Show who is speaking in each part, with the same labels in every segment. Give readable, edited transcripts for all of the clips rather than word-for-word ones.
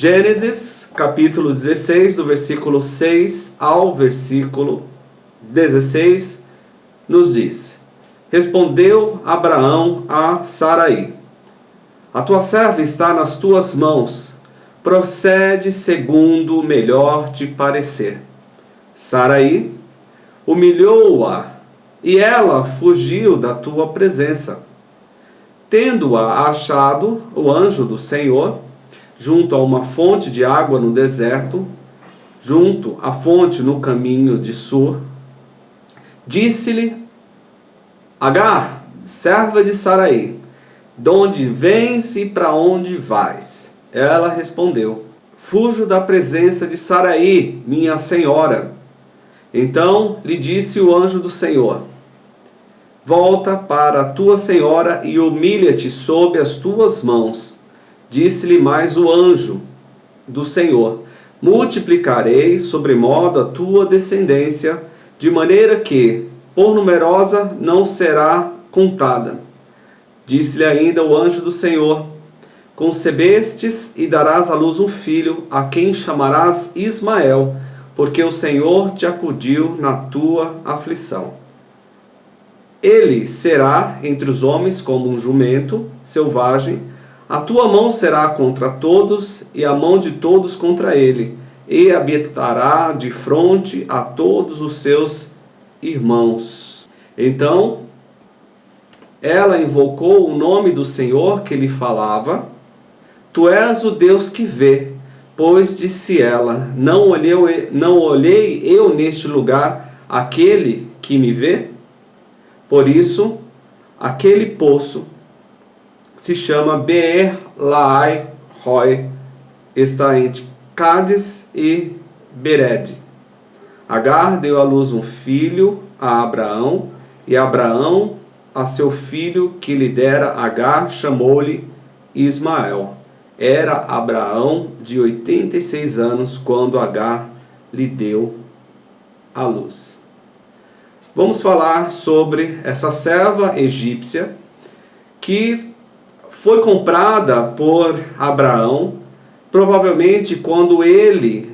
Speaker 1: Gênesis, capítulo 16, do versículo 6 ao versículo 16, nos diz: Respondeu Abraão a Saraí: A tua serva está nas tuas mãos, procede segundo o melhor te parecer. Saraí humilhou-a, e ela fugiu da tua presença. Tendo-a achado o anjo do Senhor, junto a uma fonte de água no deserto, junto à fonte no caminho de Sur, disse-lhe: Agar, serva de Saraí, de onde vens e para onde vais? Ela respondeu: Fujo da presença de Saraí, minha senhora. Então lhe disse o anjo do Senhor: Volta para a tua senhora e humilha-te sob as tuas mãos. Disse-lhe mais o anjo do Senhor: Multiplicarei sobremodo a tua descendência, de maneira que, por numerosa, não será contada. Disse-lhe ainda o anjo do Senhor: Concebestes e darás à luz um filho, a quem chamarás Ismael, porque o Senhor te acudiu na tua aflição. Ele será entre os homens como um jumento selvagem. A tua mão será contra todos, e a mão de todos contra ele, e habitará de fronte a todos os seus irmãos. Então ela invocou o nome do Senhor que lhe falava: Tu és o Deus que vê. Pois disse ela: Não olhei eu neste lugar aquele que me vê? Por isso, aquele poço se chama Beer-Lahai-Roi, está entre Cádiz e Bered. Agar deu à luz um filho a Abraão, e Abraão a seu filho que lhe dera Agar chamou-lhe Ismael. Era Abraão de 86 anos quando Agar lhe deu à luz. Vamos falar sobre essa serva egípcia que foi comprada por Abraão, provavelmente quando ele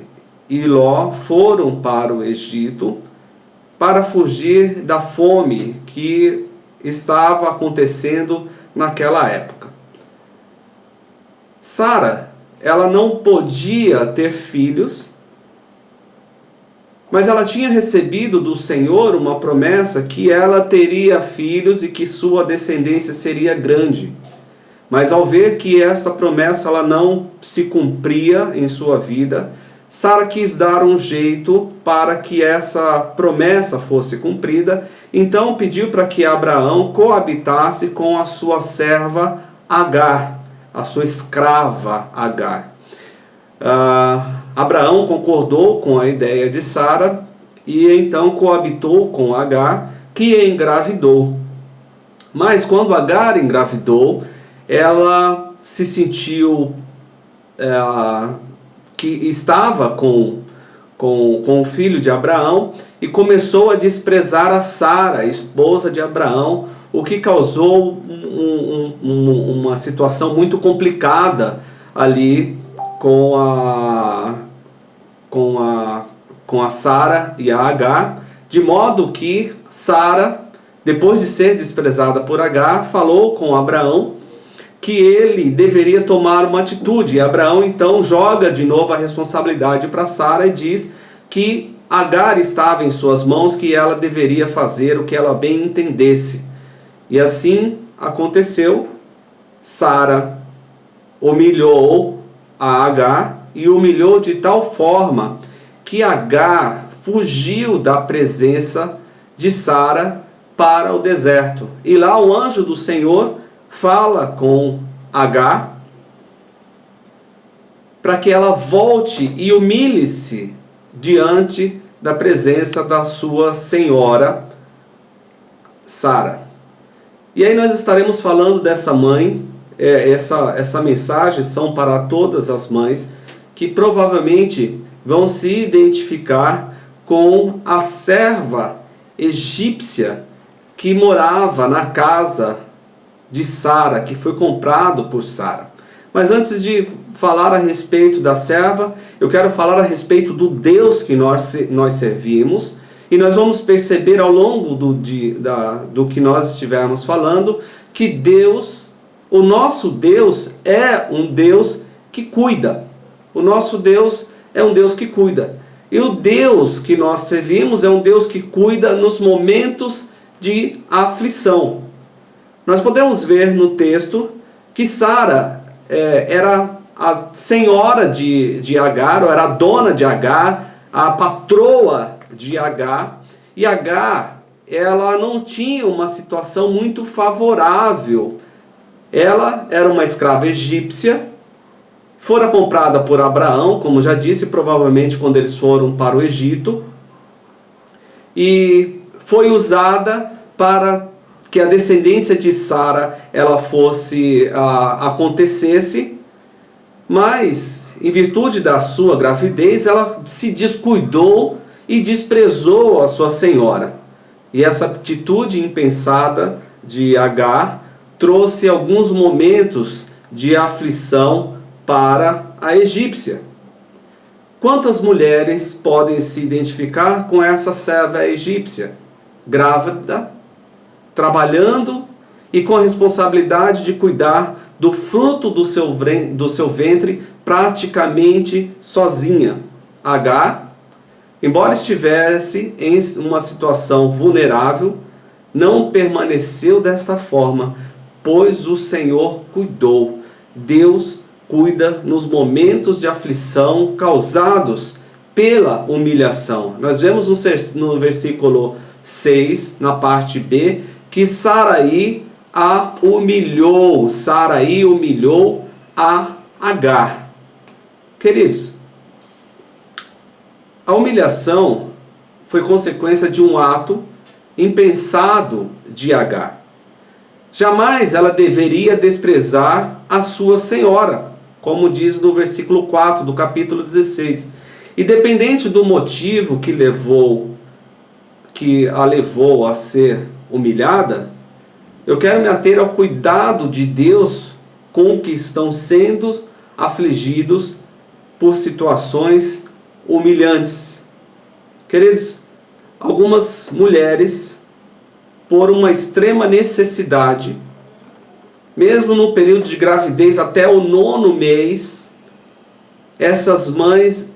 Speaker 1: e Ló foram para o Egito para fugir da fome que estava acontecendo naquela época. Sara, ela não podia ter filhos, mas ela tinha recebido do Senhor uma promessa que ela teria filhos e que sua descendência seria grande. Mas ao ver que esta promessa ela não se cumpria em sua vida, Sara quis dar um jeito para que essa promessa fosse cumprida. Então pediu para que Abraão coabitasse com a sua serva Agar, a sua escrava Agar. Abraão concordou com a ideia de Sara e então coabitou com Agar, que engravidou. Mas quando Agar engravidou, ela se sentiu que estava com o filho de Abraão e começou a desprezar a Sara, esposa de Abraão, o que causou uma situação muito complicada ali com a Sara e a Agar, de modo que Sara, depois de ser desprezada por Agar, falou com Abraão que ele deveria tomar uma atitude. E Abraão então joga de novo a responsabilidade para Sara e diz que Agar estava em suas mãos, que ela deveria fazer o que ela bem entendesse. E assim aconteceu. Sara humilhou a Agar e humilhou de tal forma que Agar fugiu da presença de Sara para o deserto. E lá o anjo do Senhor fala com Agar para que ela volte e humilhe-se diante da presença da sua senhora Sara. E aí nós estaremos falando dessa mãe. Essa mensagem são para todas as mães que provavelmente vão se identificar com a serva egípcia que morava na casa de Sara, que foi comprado por Sara. Mas antes de falar a respeito da serva, eu quero falar a respeito do Deus que nós servimos, e nós vamos perceber ao longo do que nós estivermos falando, que Deus, o nosso Deus, é um Deus que cuida. O nosso Deus é um Deus que cuida. E o Deus que nós servimos é um Deus que cuida nos momentos de aflição. Nós podemos ver no texto que Sara era a senhora de Agar, ou era a dona de Agar, a patroa de Agar, e Agar, ela não tinha uma situação muito favorável. Ela era uma escrava egípcia, fora comprada por Abraão, como já disse, provavelmente quando eles foram para o Egito, e foi usada para que a descendência de Sara acontecesse, mas em virtude da sua gravidez, ela se descuidou e desprezou a sua senhora. E essa atitude impensada de Agar trouxe alguns momentos de aflição para a egípcia. Quantas mulheres podem se identificar com essa serva egípcia? Grávida, trabalhando e com a responsabilidade de cuidar do fruto do seu ventre praticamente sozinha. Agar, embora estivesse em uma situação vulnerável, não permaneceu desta forma, pois o Senhor cuidou. Deus cuida nos momentos de aflição causados pela humilhação. Nós vemos no versículo 6, na parte B, que Sarai humilhou a Agar. Queridos, a humilhação foi consequência de um ato impensado de Agar. Jamais ela deveria desprezar a sua senhora, como diz no versículo 4 do capítulo 16. Independente do motivo que a levou a ser humilhada, eu quero me ater ao cuidado de Deus com que estão sendo afligidos por situações humilhantes. Queridos, algumas mulheres, por uma extrema necessidade, mesmo no período de gravidez até o 9º mês, essas mães,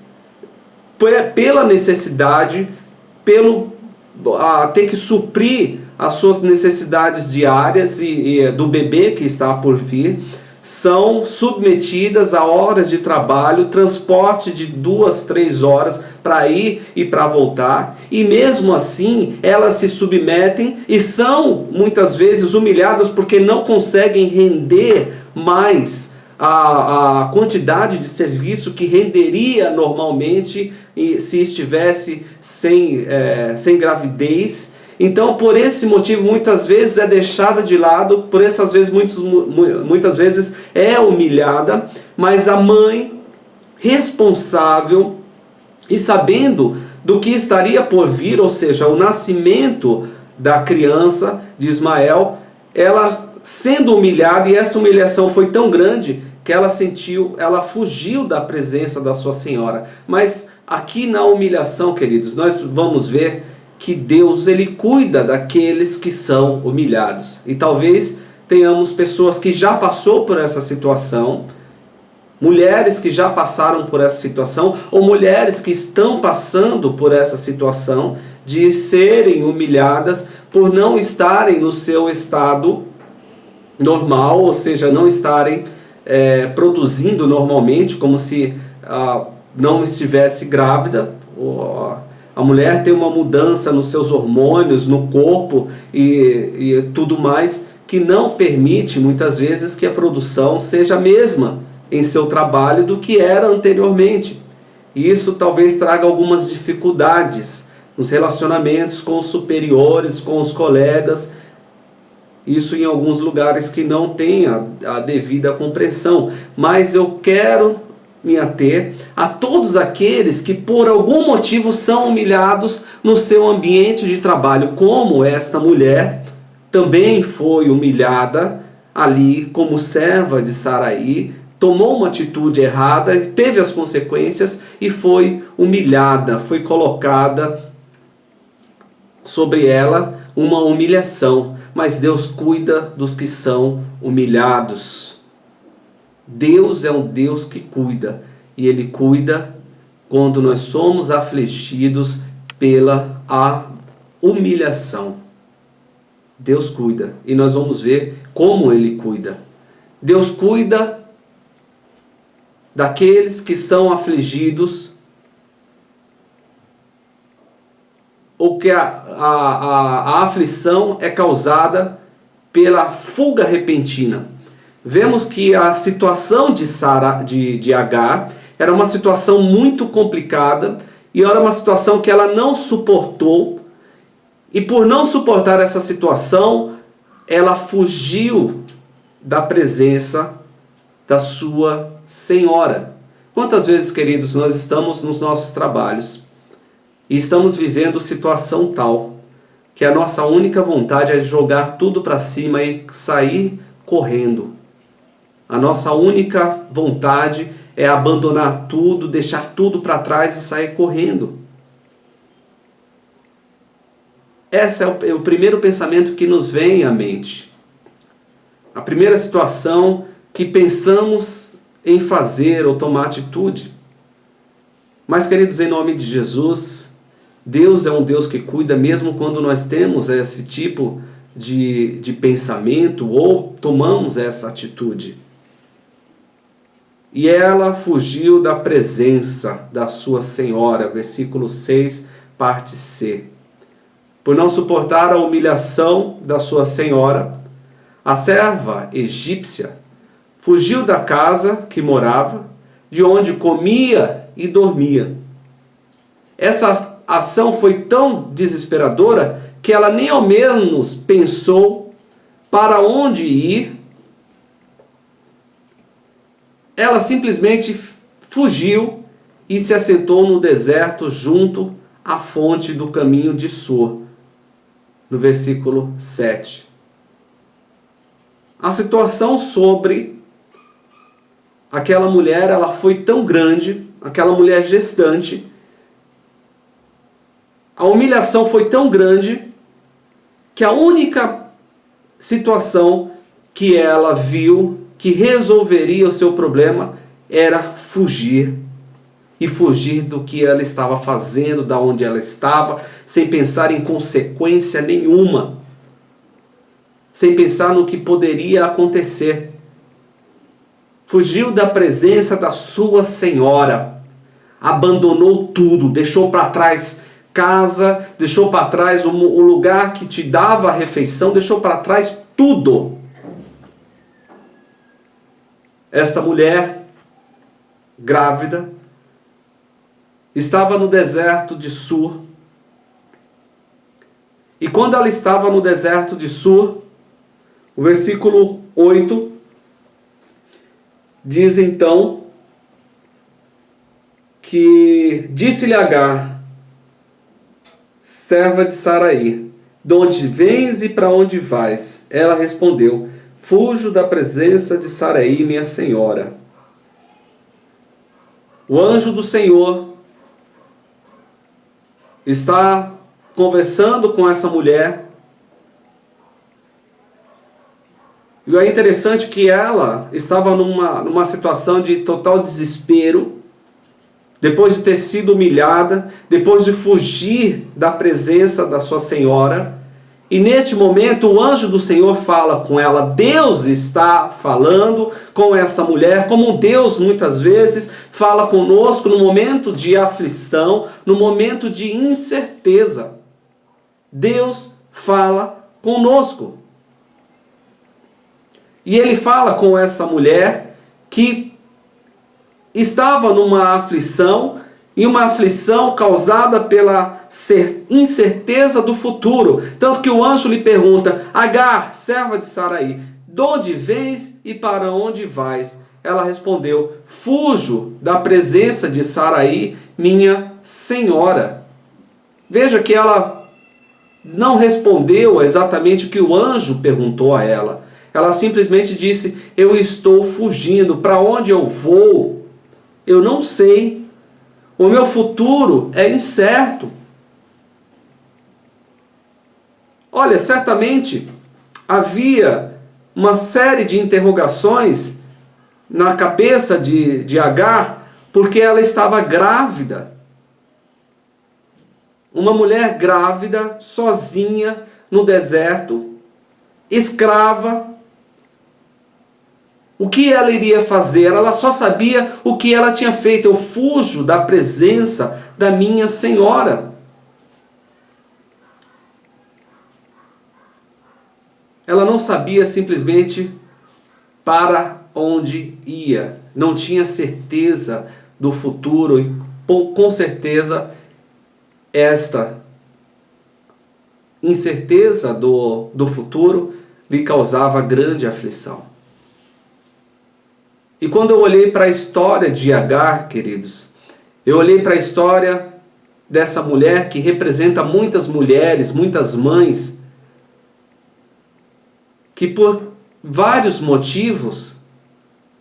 Speaker 1: pela necessidade, ter que suprir as suas necessidades diárias e do bebê que está por vir, são submetidas a horas de trabalho, transporte de 2-3 horas para ir e para voltar, e mesmo assim elas se submetem e são muitas vezes humilhadas porque não conseguem render mais a quantidade de serviço que renderia normalmente se estivesse sem gravidez. Então, por esse motivo, muitas vezes é deixada de lado, por essas vezes, muitas vezes é humilhada, mas a mãe responsável e sabendo do que estaria por vir, ou seja, o nascimento da criança de Ismael, ela sendo humilhada, e essa humilhação foi tão grande que ela fugiu da presença da sua senhora. Mas aqui na humilhação, queridos, nós vamos ver que Deus, ele cuida daqueles que são humilhados. E talvez tenhamos pessoas que já passou por essa situação, mulheres que já passaram por essa situação, ou mulheres que estão passando por essa situação de serem humilhadas por não estarem no seu estado normal, ou seja, não estarem produzindo normalmente, como se não estivesse grávida. A mulher tem uma mudança nos seus hormônios, no corpo e tudo mais, que não permite muitas vezes que a produção seja a mesma em seu trabalho do que era anteriormente. E isso talvez traga algumas dificuldades nos relacionamentos com os superiores, com os colegas. Isso em alguns lugares que não tem a devida compreensão. Mas eu quero me ater a todos aqueles que por algum motivo são humilhados no seu ambiente de trabalho, como esta mulher também foi humilhada ali como serva de Sarai, tomou uma atitude errada, teve as consequências e foi humilhada, foi colocada sobre ela uma humilhação. Mas Deus cuida dos que são humilhados. Deus é um Deus que cuida, e Ele cuida quando nós somos afligidos pela humilhação. Deus cuida, e nós vamos ver como Ele cuida. Deus cuida daqueles que são afligidos, ou que a aflição é causada pela fuga repentina. Vemos que a situação de Agar era uma situação muito complicada, e era uma situação que ela não suportou, e por não suportar essa situação, ela fugiu da presença da sua senhora. Quantas vezes, queridos, nós estamos nos nossos trabalhos e estamos vivendo situação tal que a nossa única vontade é jogar tudo para cima e sair correndo. A nossa única vontade é abandonar tudo, deixar tudo para trás e sair correndo. Esse é o primeiro pensamento que nos vem à mente. A primeira situação que pensamos em fazer ou tomar atitude. Mas, queridos, em nome de Jesus, Deus é um Deus que cuida mesmo quando nós temos esse tipo de pensamento ou tomamos essa atitude. E ela fugiu da presença da sua senhora, versículo 6, parte C. Por não suportar a humilhação da sua senhora, a serva egípcia fugiu da casa que morava, de onde comia e dormia. Essa ação foi tão desesperadora que ela nem ao menos pensou para onde ir. Ela simplesmente fugiu e se assentou no deserto junto à fonte do caminho de Sur, no versículo 7. A situação sobre aquela mulher, ela foi tão grande, aquela mulher gestante, a humilhação foi tão grande que a única situação que ela viu que resolveria o seu problema era fugir. E fugir do que ela estava fazendo, da onde ela estava, sem pensar em consequência nenhuma. Sem pensar no que poderia acontecer. Fugiu da presença da sua senhora. Abandonou tudo, deixou para trás casa, deixou para trás o lugar que te dava a refeição, deixou para trás tudo. Esta mulher, grávida, estava no deserto de Sur. E quando ela estava no deserto de Sur, o versículo 8 diz então que disse-lhe Agar, serva de Saraí, de onde vens e para onde vais? Ela respondeu, fujo da presença de Saraí, minha senhora. O anjo do Senhor está conversando com essa mulher. E é interessante que ela estava numa situação de total desespero, depois de ter sido humilhada, depois de fugir da presença da sua senhora. E neste momento o anjo do Senhor fala com ela. Deus está falando com essa mulher, como Deus muitas vezes fala conosco no momento de aflição, no momento de incerteza. Deus fala conosco. E Ele fala com essa mulher que estava numa aflição, e uma aflição causada pela incerteza do futuro. Tanto que o anjo lhe pergunta, Agar, serva de Saraí, de onde vens e para onde vais? Ela respondeu, fujo da presença de Saraí, minha senhora. Veja que ela não respondeu exatamente o que o anjo perguntou a ela. Ela simplesmente disse: eu estou fugindo. Para onde eu vou? Eu não sei. O meu futuro é incerto. Olha, certamente havia uma série de interrogações na cabeça de Agar, porque ela estava grávida. Uma mulher grávida, sozinha, no deserto, escrava. O que ela iria fazer? Ela só sabia o que ela tinha feito. Eu fujo da presença da minha senhora. Ela não sabia simplesmente para onde ia. Não tinha certeza do futuro e com certeza esta incerteza do futuro lhe causava grande aflição. E quando eu olhei para a história de Agar, queridos, eu olhei para a história dessa mulher que representa muitas mulheres, muitas mães, que por vários motivos,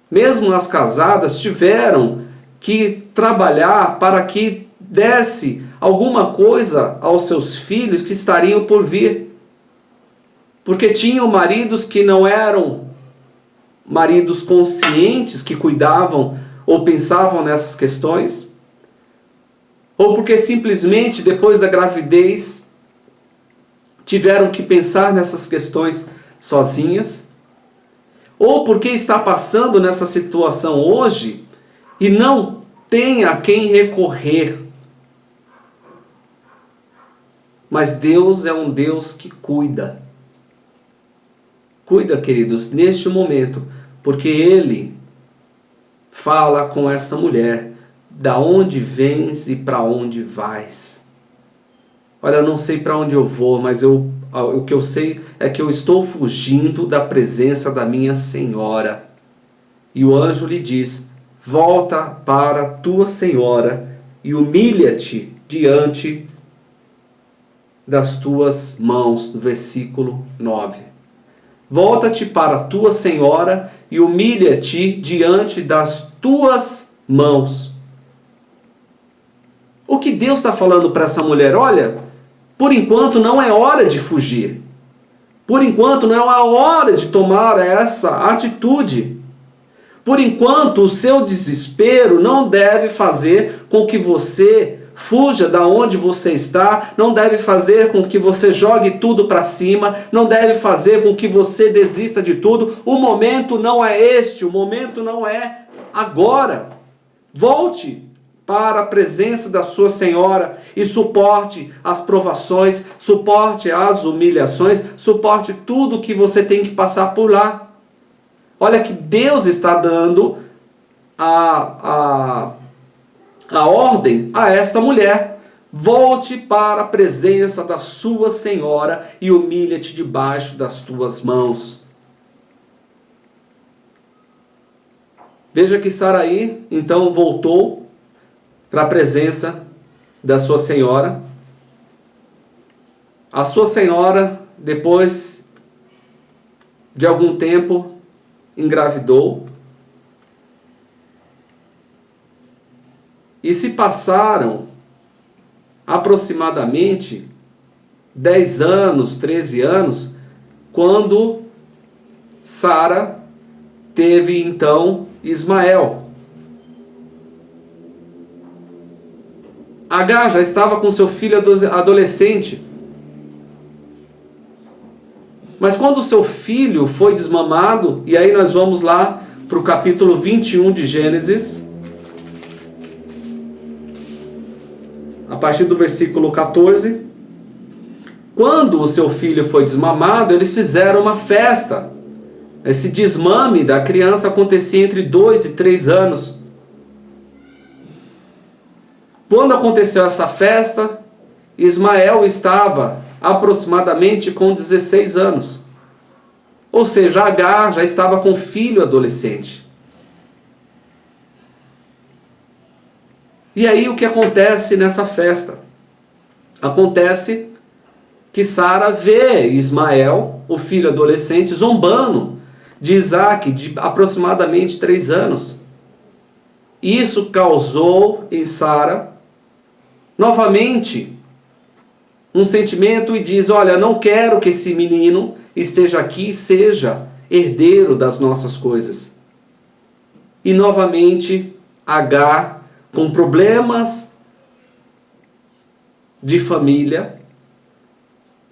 Speaker 1: mesmo as casadas, tiveram que trabalhar para que desse alguma coisa aos seus filhos que estariam por vir. Porque tinham maridos que não eram maridos conscientes, que cuidavam ou pensavam nessas questões, ou porque simplesmente depois da gravidez tiveram que pensar nessas questões sozinhas, ou porque está passando nessa situação hoje e não tem a quem recorrer. Mas Deus é um Deus que cuida. Cuida, queridos, neste momento, porque Ele fala com esta mulher: da onde vens e para onde vais? Olha, eu não sei para onde eu vou, mas o que eu sei é que eu estou fugindo da presença da minha senhora. E o anjo lhe diz: volta para tua senhora e humilha-te diante das tuas mãos. No versículo 9. Volta-te para tua senhora e humilha-te diante das tuas mãos. O que Deus está falando para essa mulher? Olha, por enquanto não é hora de fugir. Por enquanto não é a hora de tomar essa atitude. Por enquanto o seu desespero não deve fazer com que você fuja da onde você está, não deve fazer com que você jogue tudo para cima, não deve fazer com que você desista de tudo. O momento não é este, o momento não é agora. Volte para a presença da sua senhora e suporte as provações, suporte as humilhações, suporte tudo que você tem que passar por lá. Olha que Deus está dando a ordem a esta mulher: volte para a presença da sua senhora e humilha-te debaixo das tuas mãos. Veja que Saraí então voltou para a presença da sua senhora. A sua senhora, depois de algum tempo, engravidou. E se passaram aproximadamente 10 anos, 13 anos, quando Sara teve então Ismael. Agar já estava com seu filho adolescente. Mas quando seu filho foi desmamado, e aí nós vamos lá para o capítulo 21 de Gênesis, a partir do versículo 14, quando o seu filho foi desmamado, eles fizeram uma festa. Esse desmame da criança acontecia entre 2 e 3 anos. Quando aconteceu essa festa, Ismael estava aproximadamente com 16 anos. Ou seja, Agar já estava com filho adolescente. E aí o que acontece nessa festa? Acontece que Sara vê Ismael, o filho adolescente, zombando de Isaac, de aproximadamente 3 anos. Isso causou em Sara novamente um sentimento e diz: olha, não quero que esse menino esteja aqui e seja herdeiro das nossas coisas. E novamente Agar, com problemas de família,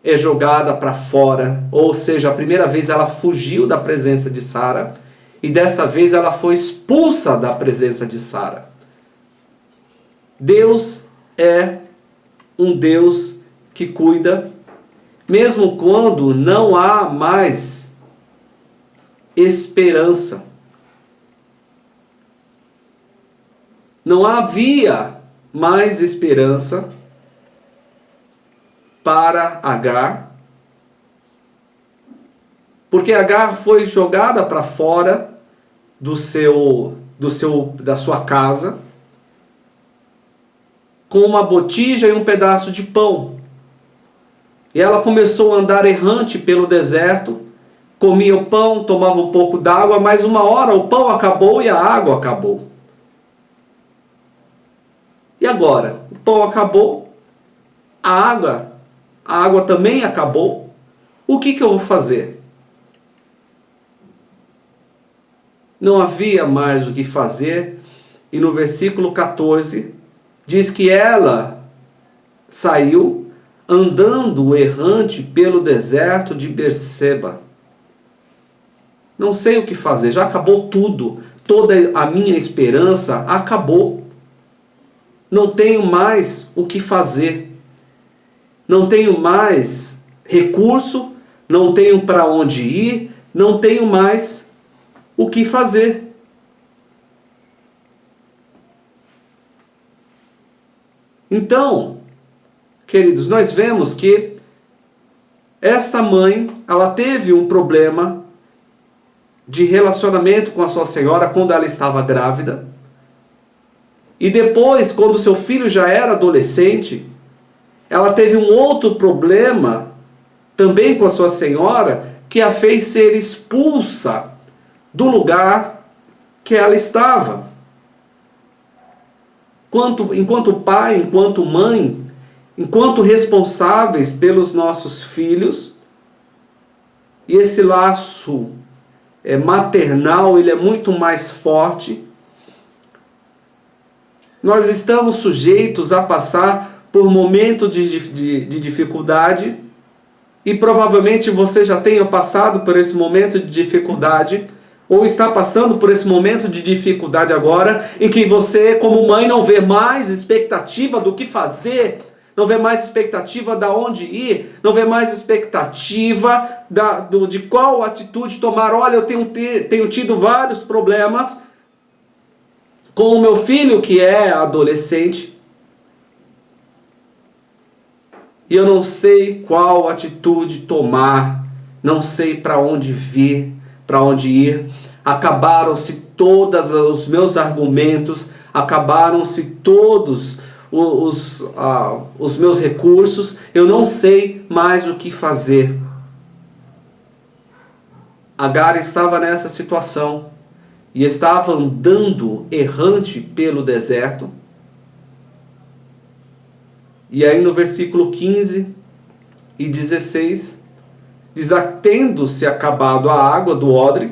Speaker 1: é jogada para fora, ou seja, a primeira vez ela fugiu da presença de Sara, e dessa vez ela foi expulsa da presença de Sara. Deus é um Deus que cuida, mesmo quando não há mais esperança. Não havia mais esperança para Agar, porque Agar foi jogada para fora da sua casa com uma botija e um pedaço de pão. E ela começou a andar errante pelo deserto, comia o pão, tomava um pouco d'água, mas uma hora o pão acabou e a água acabou. E agora? O pão acabou, a água também acabou. O que eu vou fazer? Não havia mais o que fazer, e no versículo 14 diz que ela saiu andando errante pelo deserto de Berseba. Não sei o que fazer, já acabou tudo, toda a minha esperança acabou. Não tenho mais o que fazer, não tenho mais recurso, não tenho para onde ir, não tenho mais o que fazer. Então, queridos, nós vemos que esta mãe, ela teve um problema de relacionamento com a sua senhora quando ela estava grávida. E depois, quando seu filho já era adolescente, ela teve um outro problema também com a sua senhora, que a fez ser expulsa do lugar que ela estava. Enquanto pai, enquanto mãe, enquanto responsáveis pelos nossos filhos, e esse laço maternal, ele é muito mais forte, nós estamos sujeitos a passar por momentos de dificuldade, e provavelmente você já tenha passado por esse momento de dificuldade, ou está passando por esse momento de dificuldade agora, em que você, como mãe, não vê mais expectativa do que fazer, não vê mais expectativa de onde ir, não vê mais expectativa de qual atitude tomar. Olha, eu tenho tido vários problemas com o meu filho que é adolescente, e eu não sei qual atitude tomar, não sei para onde vir, para onde ir. Acabaram-se todos os meus argumentos, acabaram-se todos os meus recursos, eu não sei mais o que fazer. Agar estava nessa situação e estava andando errante pelo deserto. E aí no versículo 15 e 16, diz: tendo-se acabado a água do odre,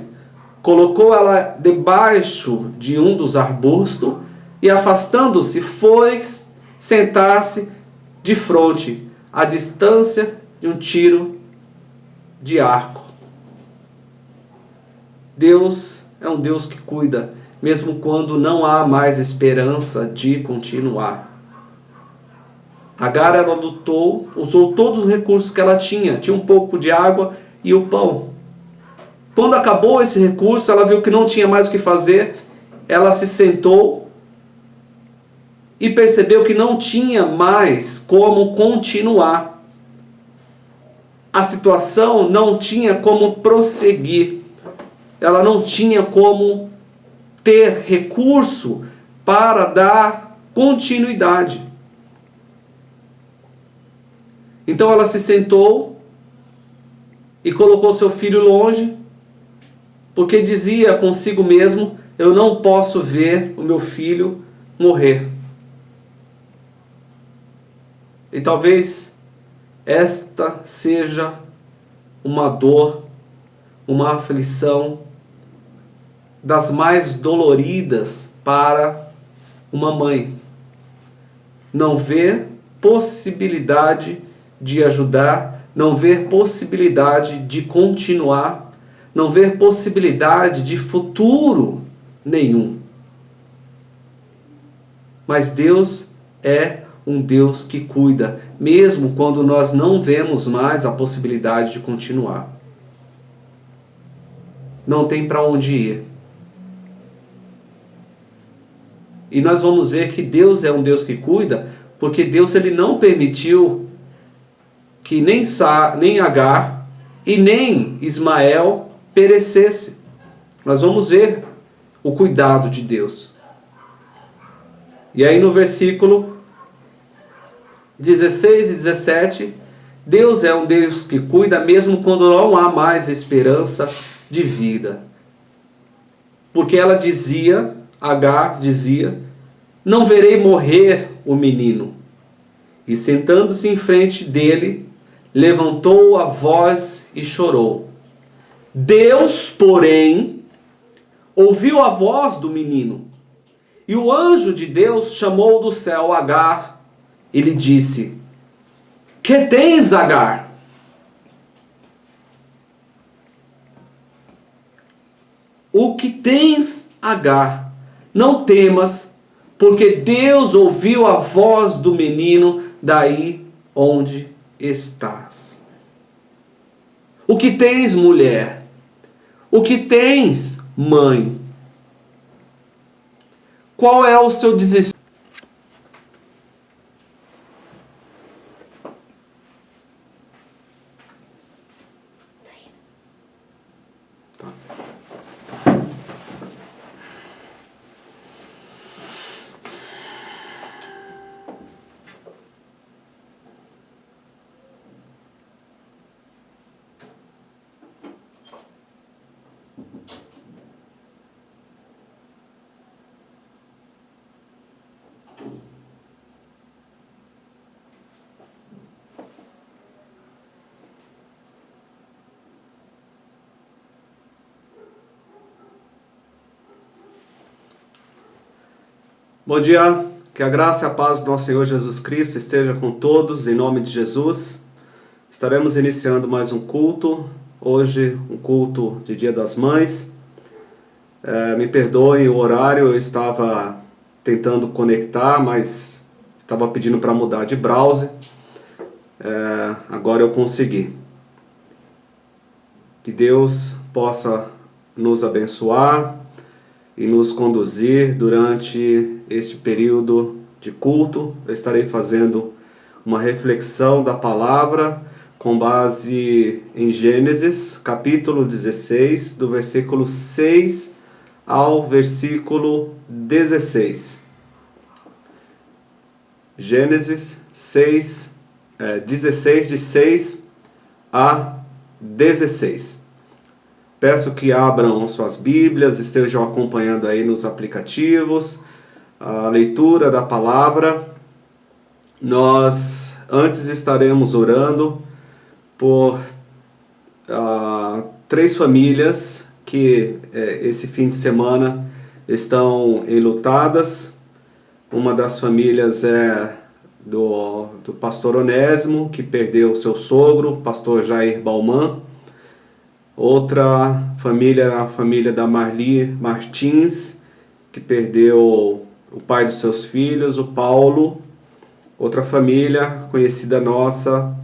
Speaker 1: colocou ela debaixo de um dos arbustos e, afastando-se, foi sentar-se de frente, à distância de um tiro de arco. Deus é um Deus que cuida, mesmo quando não há mais esperança de continuar. Agar, ela lutou, usou todos os recursos que ela tinha um pouco de água e o pão. Quando acabou esse recurso, ela viu que não tinha mais o que fazer, ela se sentou e percebeu que não tinha mais como continuar. A situação não tinha como prosseguir, ela não tinha como ter recurso para dar continuidade. Então ela se sentou e colocou seu filho longe porque dizia consigo mesmo: eu não posso ver o meu filho morrer. E talvez esta seja uma dor, uma aflição das mais doloridas para uma mãe. Não ver possibilidade de ajudar, não ver possibilidade de continuar, não ver possibilidade de futuro nenhum. Mas Deus é um Deus que cuida, mesmo quando nós não vemos mais a possibilidade de continuar. Não tem para onde ir. E nós vamos ver que Deus é um Deus que cuida, porque Deus ele não permitiu que nem Agar e nem Ismael perecesse. Nós vamos ver o cuidado de Deus. E aí no versículo 16 e 17, Deus é um Deus que cuida mesmo quando não há mais esperança de vida. Porque ela dizia, Agar dizia: não verei morrer o menino. E sentando-se em frente dele, levantou a voz e chorou. Deus, porém, ouviu a voz do menino. E o anjo de Deus chamou do céu Agar e lhe disse: que tens, Agar? O que tens, Agar? Não temas, porque Deus ouviu a voz do menino daí onde estás. O que tens, mulher? O que tens, mãe? Qual é o seu desespero? Bom dia, que a graça e a paz do nosso Senhor Jesus Cristo esteja com todos, em nome de Jesus. Estaremos iniciando mais um culto, hoje um culto de Dia das Mães. Me perdoem o horário, eu estava tentando conectar, mas estava pedindo para mudar de browser. Agora eu consegui. Que Deus possa nos abençoar e nos conduzir durante este período de culto. Eu estarei fazendo uma reflexão da palavra com base em Gênesis, capítulo 16, do versículo 6 ao versículo 16. Gênesis 16, de 6 a 16. Peço que abram suas Bíblias, estejam acompanhando aí nos aplicativos a leitura da palavra. Nós antes estaremos orando por 3 famílias que esse fim de semana estão enlutadas. Uma das famílias é do pastor Onésimo, que perdeu seu sogro, pastor Jair Bauman. Outra família, a família da Marli Martins, que perdeu o pai dos seus filhos, o Paulo. Outra família conhecida nossa,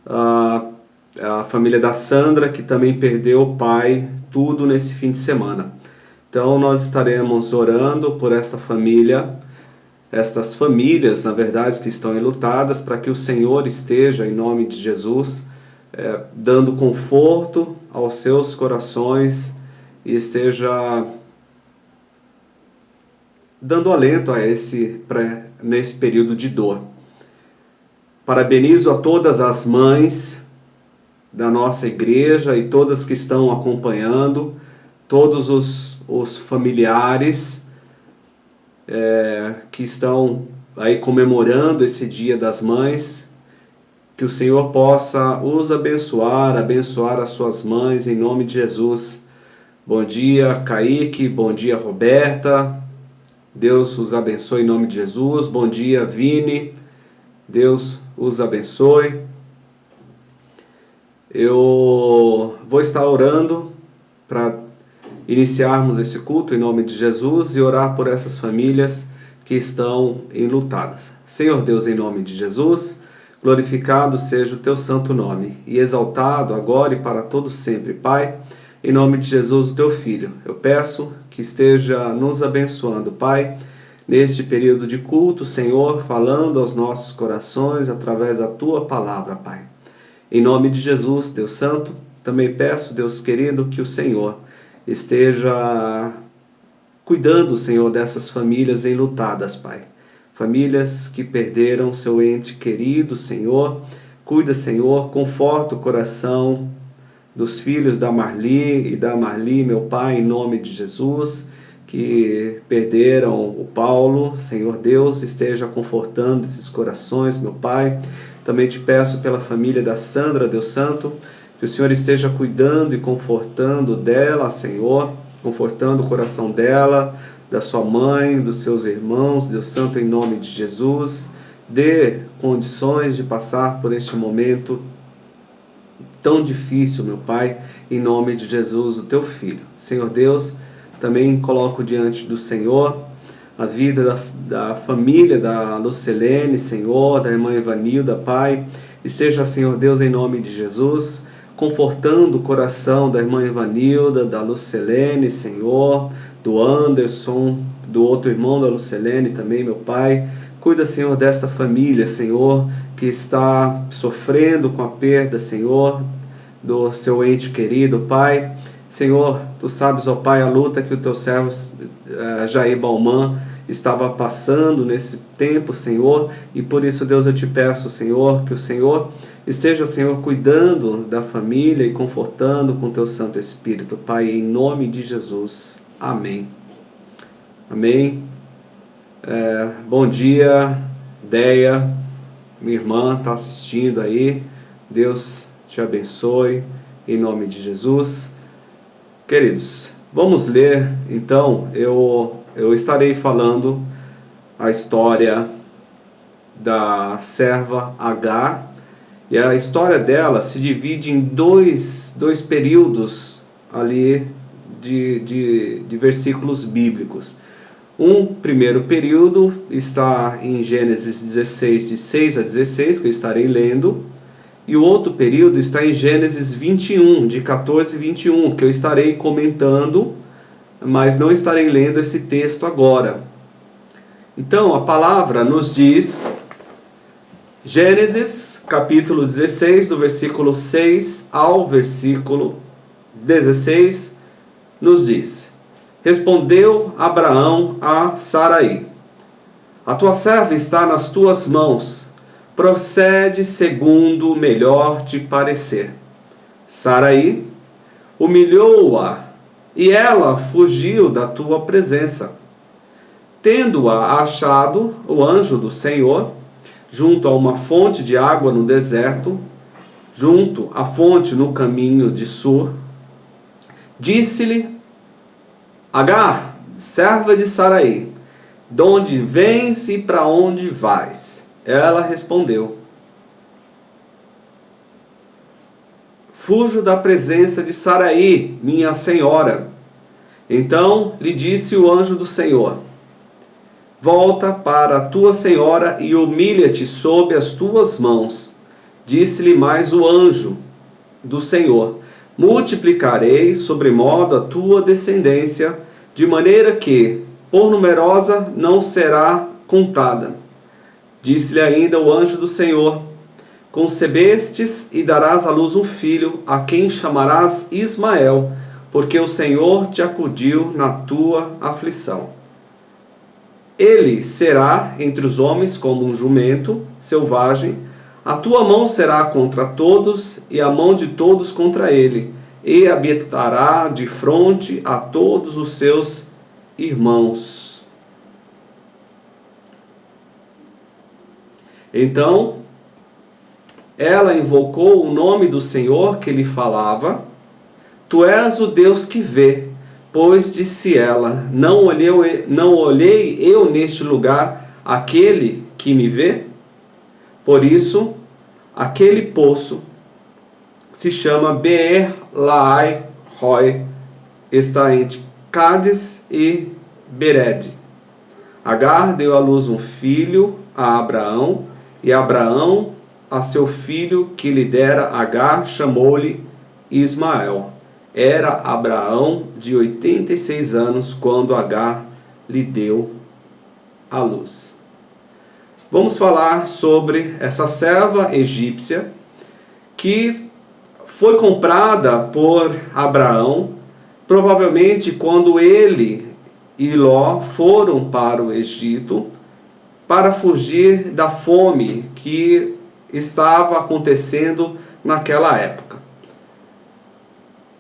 Speaker 1: a família da Sandra, que também perdeu o pai, tudo nesse fim de semana. Então nós estaremos orando por esta família, estas famílias, na verdade, que estão enlutadas, para que o Senhor esteja, em nome de Jesus, dando conforto aos seus corações e esteja dando alento nesse período de dor. Parabenizo a todas as mães da nossa igreja e todas que estão acompanhando todos os familiares que estão aí comemorando esse Dia das Mães, que o Senhor possa os abençoar as suas mães, em nome de Jesus. Bom dia, Kaique, bom dia, Roberta, Deus os abençoe em nome de Jesus. Bom dia, Vini, Deus os abençoe. Eu vou estar orando para iniciarmos esse culto em nome de Jesus e orar por essas famílias que estão enlutadas. Senhor Deus, em nome de Jesus, glorificado seja o teu santo nome e exaltado agora e para todo sempre, Pai, em nome de Jesus, o teu Filho. Eu peço que esteja nos abençoando, Pai, neste período de culto, Senhor, falando aos nossos corações através da tua palavra, Pai. Em nome de Jesus, Deus Santo, também peço, Deus querido, que o Senhor esteja cuidando, Senhor, dessas famílias enlutadas, Pai. Famílias que perderam seu ente querido, Senhor. Cuida, Senhor, conforta o coração dos filhos da Marli e da Marli, meu Pai, em nome de Jesus, que perderam o Paulo. Senhor Deus, esteja confortando esses corações, meu Pai. Também te peço pela família da Sandra, Deus Santo, que o Senhor esteja cuidando e confortando dela, Senhor, confortando o coração dela, da sua mãe, dos seus irmãos, Deus Santo, em nome de Jesus. Dê condições de passar por este momento tão difícil, meu Pai, em nome de Jesus, o teu Filho. Senhor Deus, também coloco diante do Senhor a vida da família da Lucilene, Senhor, da irmã Evanilda, Pai. Esteja, Senhor Deus, em nome de Jesus, confortando o coração da irmã Evanilda, da Lucilene, Senhor, do Anderson, do outro irmão da Lucilene também, meu Pai. Cuida, Senhor, desta família, Senhor, que está sofrendo com a perda, Senhor, do seu ente querido, Pai. Senhor, tu sabes, ó Pai, a luta que o teu servo Jair Bauman estava passando nesse tempo, Senhor, e por isso, Deus, eu te peço, Senhor, que o Senhor esteja, Senhor, cuidando da família e confortando com teu Santo Espírito, Pai, em nome de Jesus. Amém. Amém. Bom dia, Deia, minha irmã está assistindo aí. Deus te abençoe, em nome de Jesus. Queridos, vamos ler, então, eu estarei falando a história da serva Agar, e a história dela se divide em dois períodos ali de versículos bíblicos. Um primeiro período está em Gênesis 16, de 6 a 16, que eu estarei lendo, e o outro período está em Gênesis 21, de 14 a 21, que eu estarei comentando, mas não estarei lendo esse texto agora. Então, a palavra nos diz, Gênesis, capítulo 16, do versículo 6 ao versículo 16, nos diz: Respondeu Abraão a Saraí: A tua serva está nas tuas mãos, procede segundo o melhor te parecer. Saraí humilhou-a, e ela fugiu da tua presença. Tendo-a achado o anjo do Senhor, junto a uma fonte de água no deserto, junto à fonte no caminho de Sur, disse-lhe: Agar, serva de Saraí, de onde vens e para onde vais? Ela respondeu: Fujo da presença de Saraí, minha senhora. Então lhe disse o anjo do Senhor: Volta para a tua senhora e humilha-te sob as tuas mãos. Disse-lhe mais o anjo do Senhor: Multiplicarei sobremodo a tua descendência, de maneira que, por numerosa, não será contada. Disse-lhe ainda o anjo do Senhor: Concebestes e darás à luz um filho, a quem chamarás Ismael, porque o Senhor te acudiu na tua aflição. Ele será entre os homens como um jumento selvagem, a tua mão será contra todos, e a mão de todos contra ele, e habitará de fronte a todos os seus irmãos. Então, ela invocou o nome do Senhor que lhe falava. Tu és o Deus que vê, pois disse ela, não olhei eu neste lugar aquele que me vê? Por isso, aquele poço se chama Beer Lahai Roi, está entre Cádiz e Bered. Agar deu à luz um filho a Abraão, e Abraão a seu filho que lhe dera Agar chamou-lhe Ismael. Era Abraão de 86 anos quando Agar lhe deu à luz. Vamos falar sobre essa serva egípcia que foi comprada por Abraão, provavelmente quando ele e Ló foram para o Egito para fugir da fome que estava acontecendo naquela época.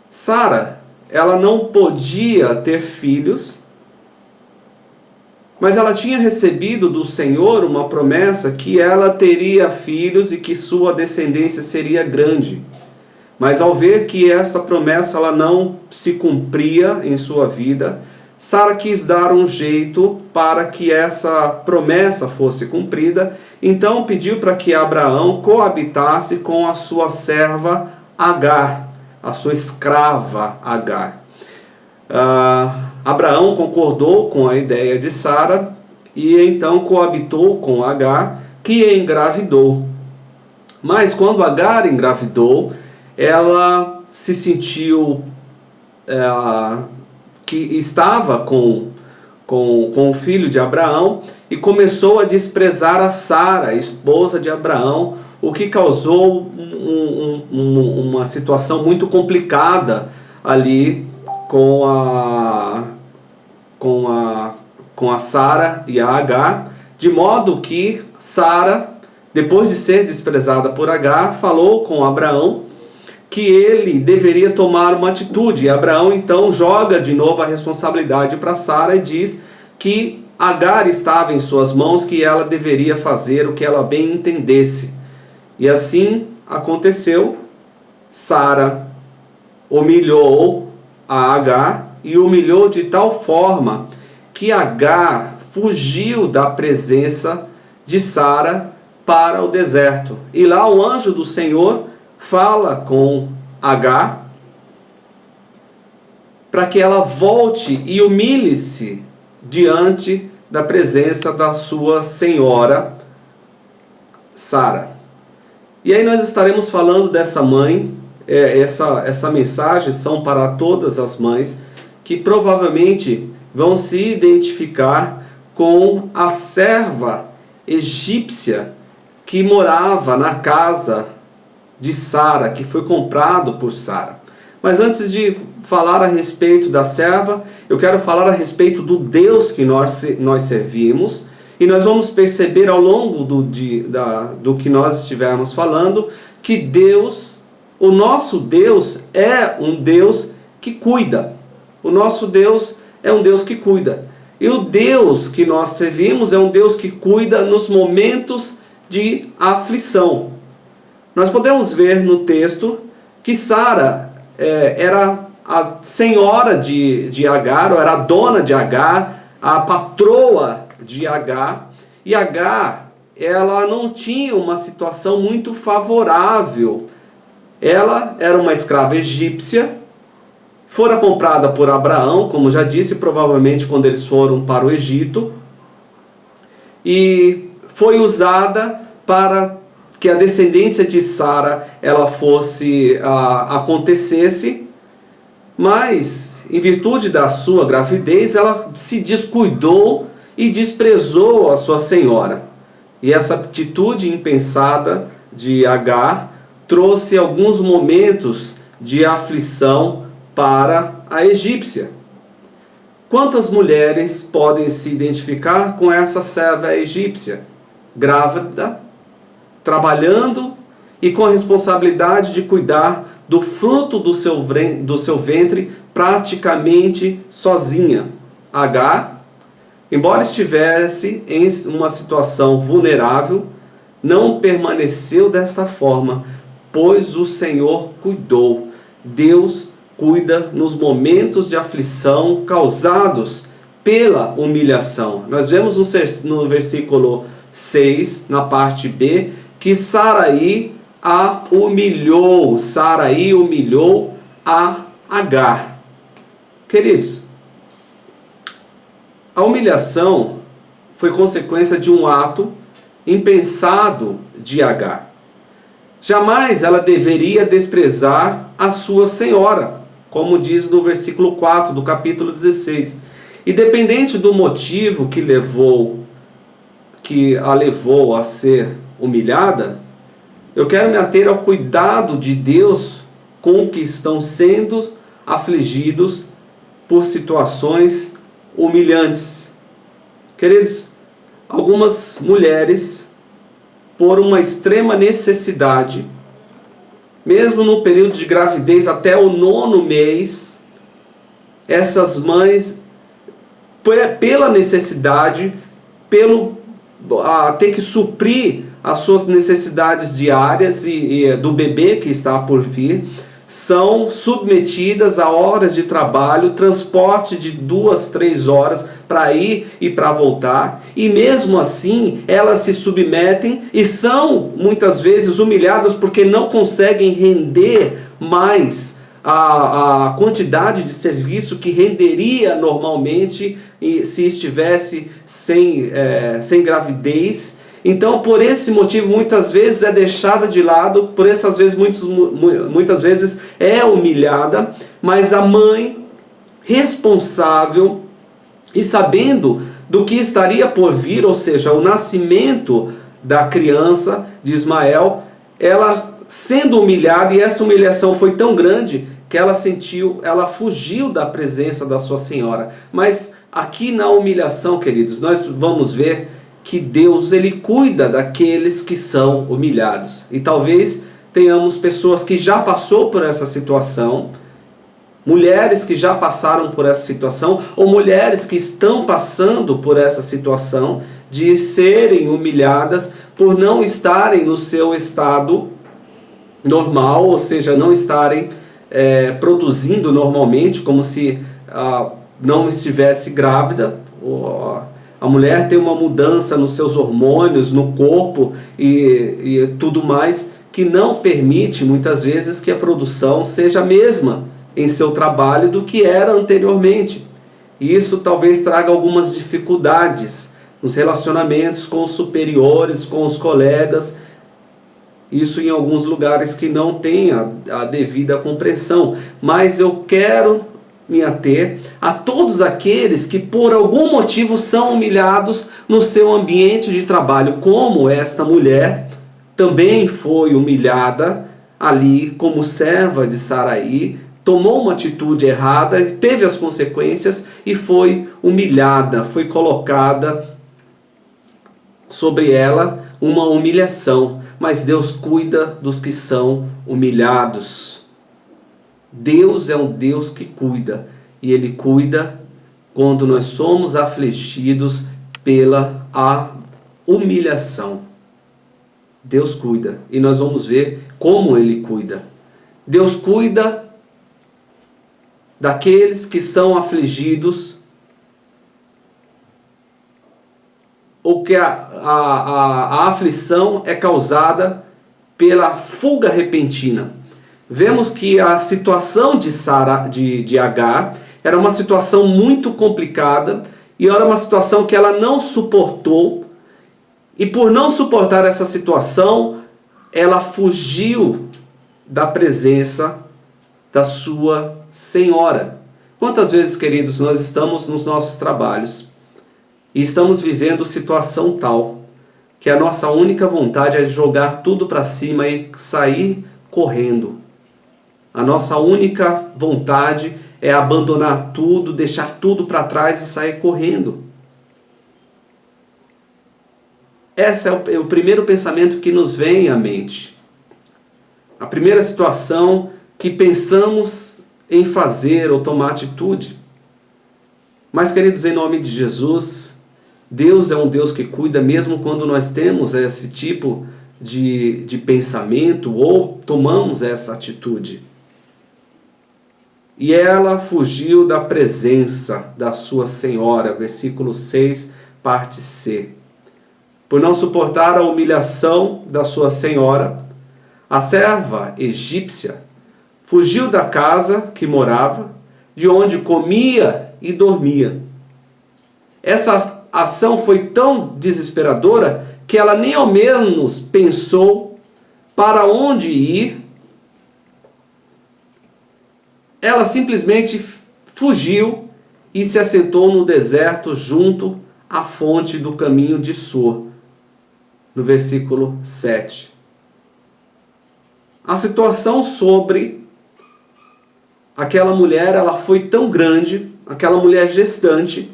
Speaker 1: Sara, ela não podia ter filhos, mas ela tinha recebido do Senhor uma promessa que ela teria filhos e que sua descendência seria grande. Mas ao ver que esta promessa ela não se cumpria em sua vida, Sara quis dar um jeito para que essa promessa fosse cumprida, então pediu para que Abraão coabitasse com a sua serva Agar, a sua escrava Agar. Abraão concordou com a ideia de Sara e então coabitou com Agar, que engravidou. Mas quando Agar engravidou, ela se sentiu que estava com o filho de Abraão e começou a desprezar a Sara, esposa de Abraão, o que causou uma situação muito complicada ali com a Sara e a Agar, de modo que Sara, depois de ser desprezada por Agar, falou com Abraão que ele deveria tomar uma atitude. E Abraão então joga de novo a responsabilidade para Sara e diz que Agar estava em suas mãos, que ela deveria fazer o que ela bem entendesse. E assim aconteceu. Sara humilhou a Agar e humilhou de tal forma que Agar fugiu da presença de Sara para o deserto. E lá o anjo do Senhor fala com Agar para que ela volte e humilhe-se diante da presença da sua senhora Sara. E aí nós estaremos falando dessa mãe. Essa mensagem são para todas as mães que provavelmente vão se identificar com a serva egípcia que morava na casa de Sara, que foi comprado por Sara. Mas antes de falar a respeito da serva, eu quero falar a respeito do Deus que nós servimos, e nós vamos perceber ao longo do que nós estivermos falando, que Deus, o nosso Deus, é um Deus que cuida. O nosso Deus é um Deus que cuida. E o Deus que nós servimos é um Deus que cuida nos momentos de aflição. Nós podemos ver no texto que Sara era a senhora de Agar, ou era a dona de Agar, a patroa de Agar, e Agar, ela não tinha uma situação muito favorável. Ela era uma escrava egípcia, fora comprada por Abraão, como já disse, provavelmente quando eles foram para o Egito, e foi usada para que a descendência de Sara acontecesse, mas em virtude da sua gravidez ela se descuidou e desprezou a sua senhora. E essa atitude impensada de Agar trouxe alguns momentos de aflição para a egípcia. Quantas mulheres podem se identificar com essa serva egípcia? Grávida, trabalhando e com a responsabilidade de cuidar do fruto do seu ventre praticamente sozinha. Agar, embora estivesse em uma situação vulnerável, não permaneceu desta forma, pois o Senhor cuidou. Deus cuida nos momentos de aflição causados pela humilhação. Nós vemos no versículo 6, na parte B, que Sarai a humilhou. Sarai humilhou a Agar. Queridos, a humilhação foi consequência de um ato impensado de Agar. Jamais ela deveria desprezar a sua senhora, como diz no versículo 4 do capítulo 16. Independente do motivo que a levou a ser humilhada, eu quero me ater ao cuidado de Deus com que estão sendo afligidos por situações humilhantes. Queridos, algumas mulheres, por uma extrema necessidade, mesmo no período de gravidez até o 9º mês, essas mães, pela necessidade, ter que suprir as suas necessidades diárias e do bebê que está por vir, são submetidas a horas de trabalho, transporte de 2, 3 horas para ir e para voltar, e mesmo assim elas se submetem e são muitas vezes humilhadas porque não conseguem render mais a quantidade de serviço que renderia normalmente se estivesse sem gravidez. Então, por esse motivo, muitas vezes é deixada de lado, por essas vezes, muitas vezes é humilhada, mas a mãe responsável e sabendo do que estaria por vir, ou seja, o nascimento da criança de Ismael, ela sendo humilhada, e essa humilhação foi tão grande que ela fugiu da presença da sua senhora. Mas aqui na humilhação, queridos, nós vamos ver que Deus, ele cuida daqueles que são humilhados. E talvez tenhamos pessoas que já passou por essa situação, mulheres que já passaram por essa situação, ou mulheres que estão passando por essa situação de serem humilhadas por não estarem no seu estado normal, ou seja, não estarem produzindo normalmente, como se não estivesse grávida. A mulher tem uma mudança nos seus hormônios, no corpo e tudo mais, que não permite muitas vezes que a produção seja a mesma em seu trabalho do que era anteriormente. E isso talvez traga algumas dificuldades nos relacionamentos com os superiores, com os colegas. Isso em alguns lugares que não tem a devida compreensão. Mas eu quero me ater a todos aqueles que por algum motivo são humilhados no seu ambiente de trabalho, como esta mulher também foi humilhada ali como serva de Sarai, tomou uma atitude errada, teve as consequências e foi humilhada, foi colocada sobre ela uma humilhação. Mas Deus cuida dos que são humilhados. Deus é um Deus que cuida, e Ele cuida quando nós somos afligidos pela humilhação. Deus cuida, e nós vamos ver como Ele cuida. Deus cuida daqueles que são afligidos, ou que a aflição é causada pela fuga repentina. Vemos que a situação de Agar era uma situação muito complicada, e era uma situação que ela não suportou, e por não suportar essa situação, ela fugiu da presença da sua senhora. Quantas vezes, queridos, nós estamos nos nossos trabalhos e estamos vivendo situação tal que a nossa única vontade é jogar tudo para cima e sair correndo. A nossa única vontade é abandonar tudo, deixar tudo para trás e sair correndo. Esse é o primeiro pensamento que nos vem à mente. A primeira situação que pensamos em fazer ou tomar atitude. Mas, queridos, em nome de Jesus, Deus é um Deus que cuida mesmo quando nós temos esse tipo de pensamento ou tomamos essa atitude. E ela fugiu da presença da sua senhora, versículo 6, parte C. Por não suportar a humilhação da sua senhora, a serva egípcia fugiu da casa que morava, de onde comia e dormia. Essa ação foi tão desesperadora que ela nem ao menos pensou para onde ir. Ela simplesmente fugiu e se assentou no deserto junto à fonte do caminho de Sur, no versículo 7. A situação sobre aquela mulher, ela foi tão grande, aquela mulher gestante,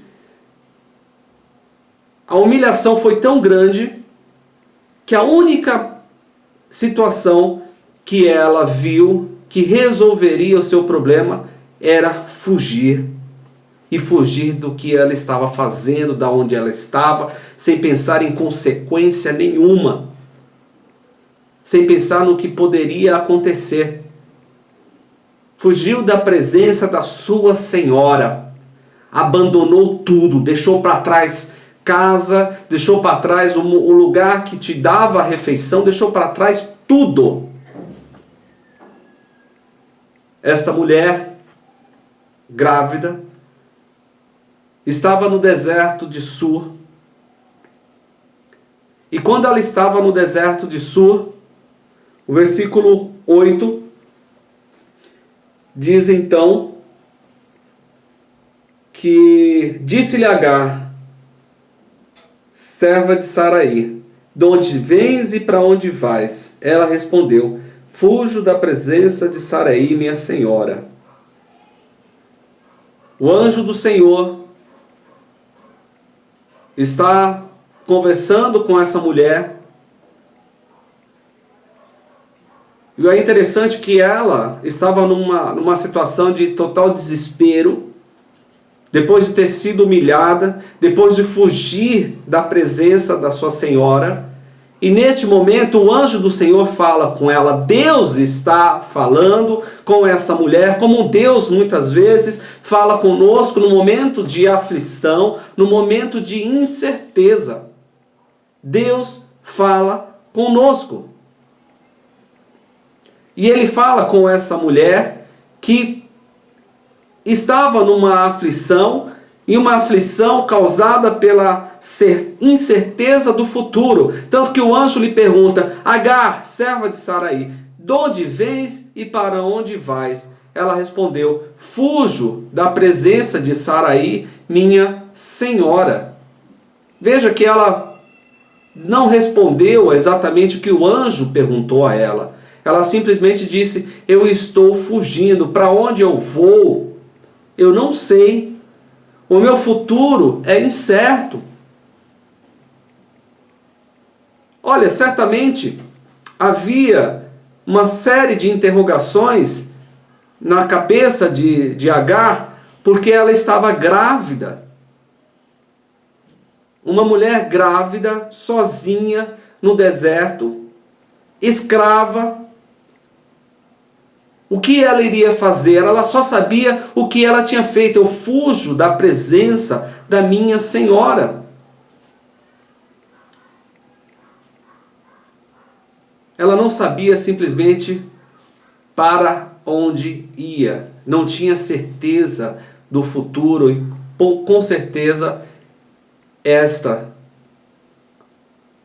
Speaker 1: a humilhação foi tão grande que a única situação que ela viu que resolveria o seu problema era fugir. E fugir do que ela estava fazendo, da onde ela estava, sem pensar em consequência nenhuma. Sem pensar no que poderia acontecer. Fugiu da presença da sua senhora. Abandonou tudo, deixou para trás casa, deixou para trás o lugar que te dava a refeição, deixou para trás tudo. Esta mulher, grávida, estava no deserto de Sur. E quando ela estava no deserto de Sur, o versículo 8 diz então que disse-lhe Agar, serva de Saraí, de onde vens e para onde vais? Ela respondeu, fujo da presença de Saraí, minha senhora. O anjo do Senhor está conversando com essa mulher. E é interessante que ela estava numa situação de total desespero, depois de ter sido humilhada, depois de fugir da presença da sua senhora. E neste momento o anjo do Senhor fala com ela. Deus está falando com essa mulher, como Deus muitas vezes fala conosco no momento de aflição, no momento de incerteza. Deus fala conosco. E ele fala com essa mulher que estava numa aflição, e uma aflição causada pela incerteza do futuro. Tanto que o anjo lhe pergunta, Agar, serva de Saraí, de onde vens e para onde vais? Ela respondeu, fujo da presença de Saraí, minha senhora. Veja que ela não respondeu exatamente o que o anjo perguntou a ela. Ela simplesmente disse, eu estou fugindo, para onde eu vou? Eu não sei. O meu futuro é incerto. Olha, certamente havia uma série de interrogações na cabeça de Agar, porque ela estava grávida. Uma mulher grávida, sozinha, no deserto, escrava. O que ela iria fazer? Ela só sabia o que ela tinha feito. Eu fujo da presença da minha senhora. Ela não sabia simplesmente para onde ia. Não tinha certeza do futuro e com certeza esta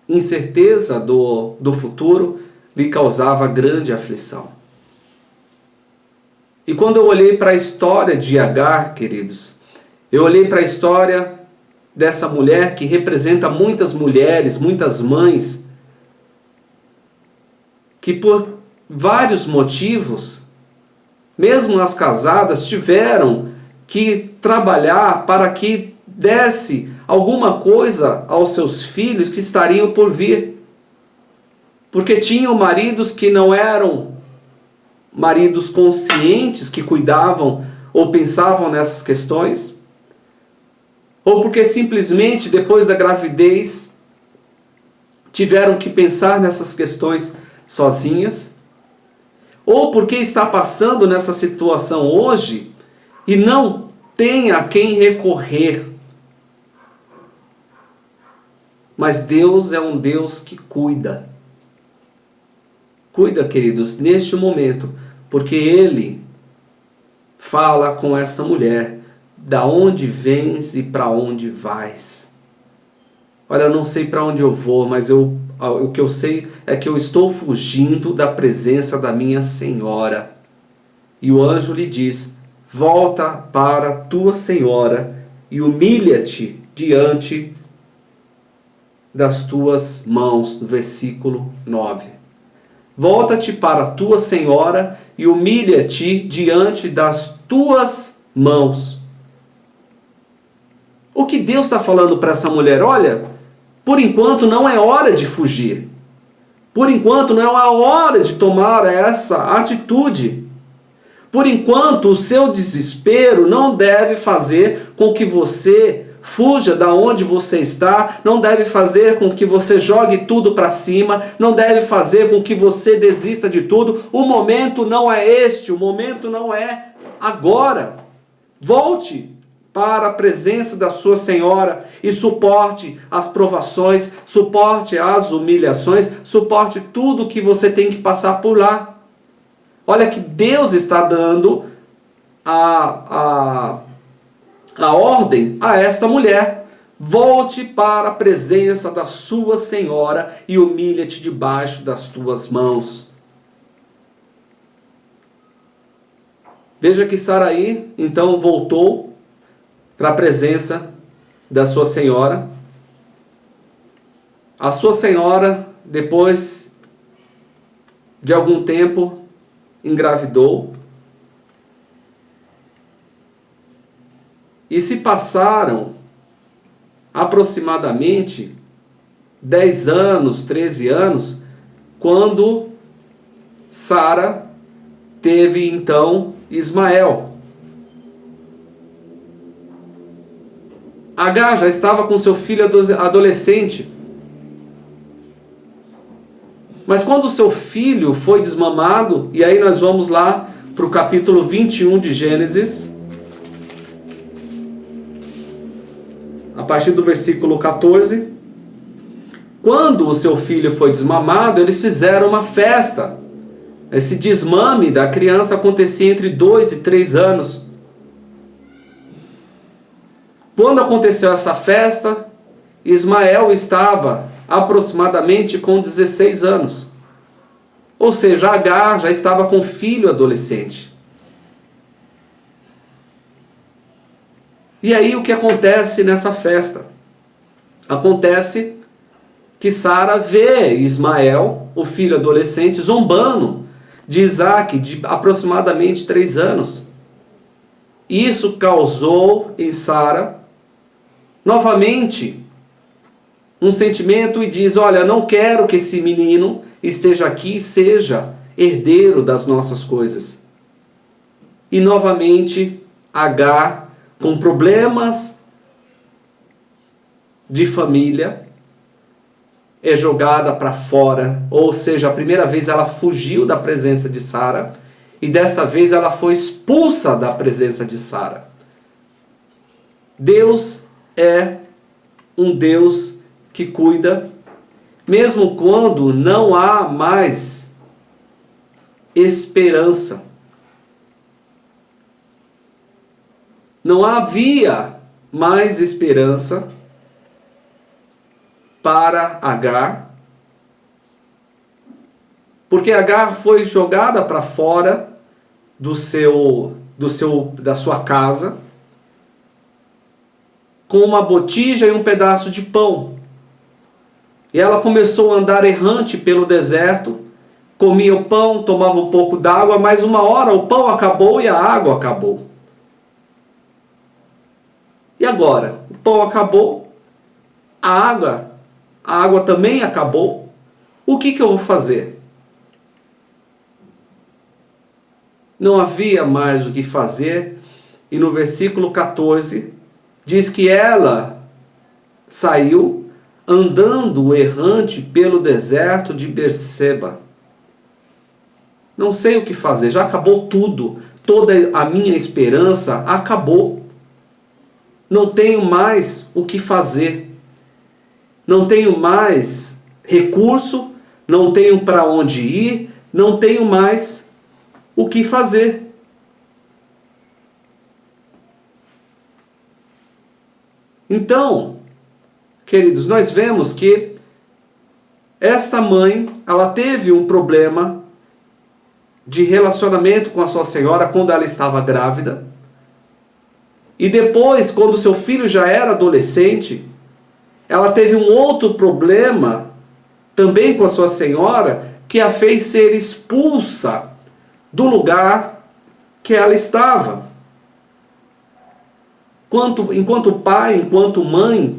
Speaker 1: incerteza do futuro lhe causava grande aflição. E quando eu olhei para a história de Agar, queridos, eu olhei para a história dessa mulher que representa muitas mulheres, muitas mães, que por vários motivos, mesmo as casadas, tiveram que trabalhar para que desse alguma coisa aos seus filhos que estariam por vir. Porque tinham maridos que não eram maridos conscientes que cuidavam ou pensavam nessas questões? Ou porque simplesmente depois da gravidez tiveram que pensar nessas questões sozinhas? Ou porque está passando nessa situação hoje e não tem a quem recorrer? Mas Deus é um Deus que cuida. Cuida, queridos, neste momento, porque Ele fala com esta mulher: da onde vens e para onde vais? Olha, eu não sei para onde eu vou, mas o que eu sei é que eu estou fugindo da presença da minha Senhora. E o anjo lhe diz: volta para tua Senhora e humilha-te diante das tuas mãos. No versículo 9. Volta-te para a tua Senhora e humilha-te diante das tuas mãos. O que Deus está falando para essa mulher? Olha, por enquanto não é hora de fugir. Por enquanto não é a hora de tomar essa atitude. Por enquanto o seu desespero não deve fazer com que você fuja da onde você está, não deve fazer com que você jogue tudo para cima, não deve fazer com que você desista de tudo. O momento não é este, o momento não é agora. Volte para a presença da sua Senhora e suporte as provações, suporte as humilhações, suporte tudo que você tem que passar por lá. Olha que Deus está dando a ordem a esta mulher: volte para a presença da sua Senhora e humilha-te debaixo das tuas mãos. Veja que Saraí então voltou para a presença da sua Senhora. A sua Senhora, depois de algum tempo, engravidou. E se passaram aproximadamente 10 anos, 13 anos, quando Sara teve então Ismael. Agar já estava com seu filho adolescente. Mas quando seu filho foi desmamado, e aí nós vamos lá para o capítulo 21 de Gênesis, a partir do versículo 14. Quando o seu filho foi desmamado, eles fizeram uma festa. Esse desmame da criança acontecia entre 2 e 3 anos. Quando aconteceu essa festa, Ismael estava aproximadamente com 16 anos. Ou seja, Agar já estava com filho adolescente. E aí o que acontece nessa festa? Acontece que Sara vê Ismael, o filho adolescente, zombando de Isaac, de aproximadamente 3 anos. Isso causou em Sara novamente um sentimento e diz: olha, não quero que esse menino esteja aqui e seja herdeiro das nossas coisas. E novamente Agar, com problemas de família, é jogada para fora. Ou seja, a primeira vez ela fugiu da presença de Sara e dessa vez ela foi expulsa da presença de Sara. Deus é um Deus que cuida, mesmo quando não há mais esperança. Não havia mais esperança para Agar, porque Agar foi jogada para fora da sua casa com uma botija e um pedaço de pão. E ela começou a andar errante pelo deserto, comia o pão, tomava um pouco d'água, mas uma hora o pão acabou e a água acabou. E agora? O pão acabou, a água também acabou. O que eu vou fazer? não havia mais o que fazer, e no versículo 14 diz que ela saiu andando errante pelo deserto de Berseba. Não sei o que fazer, já acabou tudo, toda a minha esperança acabou. Não tenho mais o que fazer, não tenho mais recurso, não tenho para onde ir, não tenho mais o que fazer. Então, queridos, nós vemos que esta mãe, ela teve um problema de relacionamento com a sua senhora quando ela estava grávida. E depois, quando seu filho já era adolescente, ela teve um outro problema também com a sua senhora, que a fez ser expulsa do lugar que ela estava. Enquanto pai, enquanto mãe,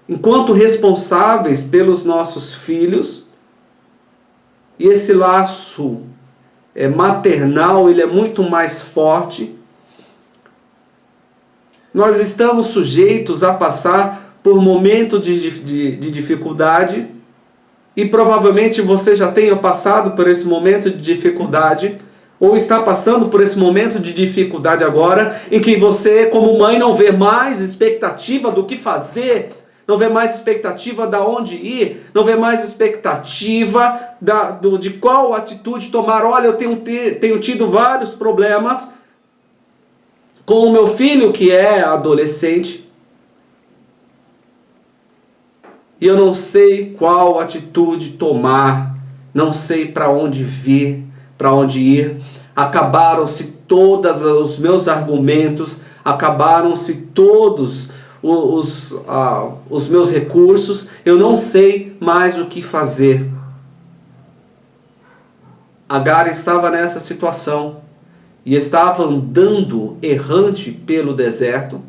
Speaker 1: enquanto responsáveis pelos nossos filhos, e esse laço maternal, ele é muito mais forte, nós estamos sujeitos a passar por momentos de dificuldade, e provavelmente você já tenha passado por esse momento de dificuldade, ou está passando por esse momento de dificuldade agora, em que você, como mãe, não vê mais expectativa do que fazer, não vê mais expectativa de onde ir, não vê mais expectativa de qual atitude tomar. Olha, eu tenho tido vários problemas com o meu filho que é adolescente, e eu não sei qual atitude tomar, não sei para onde vir, para onde ir. Acabaram-se todos os meus argumentos, acabaram-se todos os meus recursos, eu não sei mais o que fazer. Agar estava nessa situação e estava andando errante pelo deserto.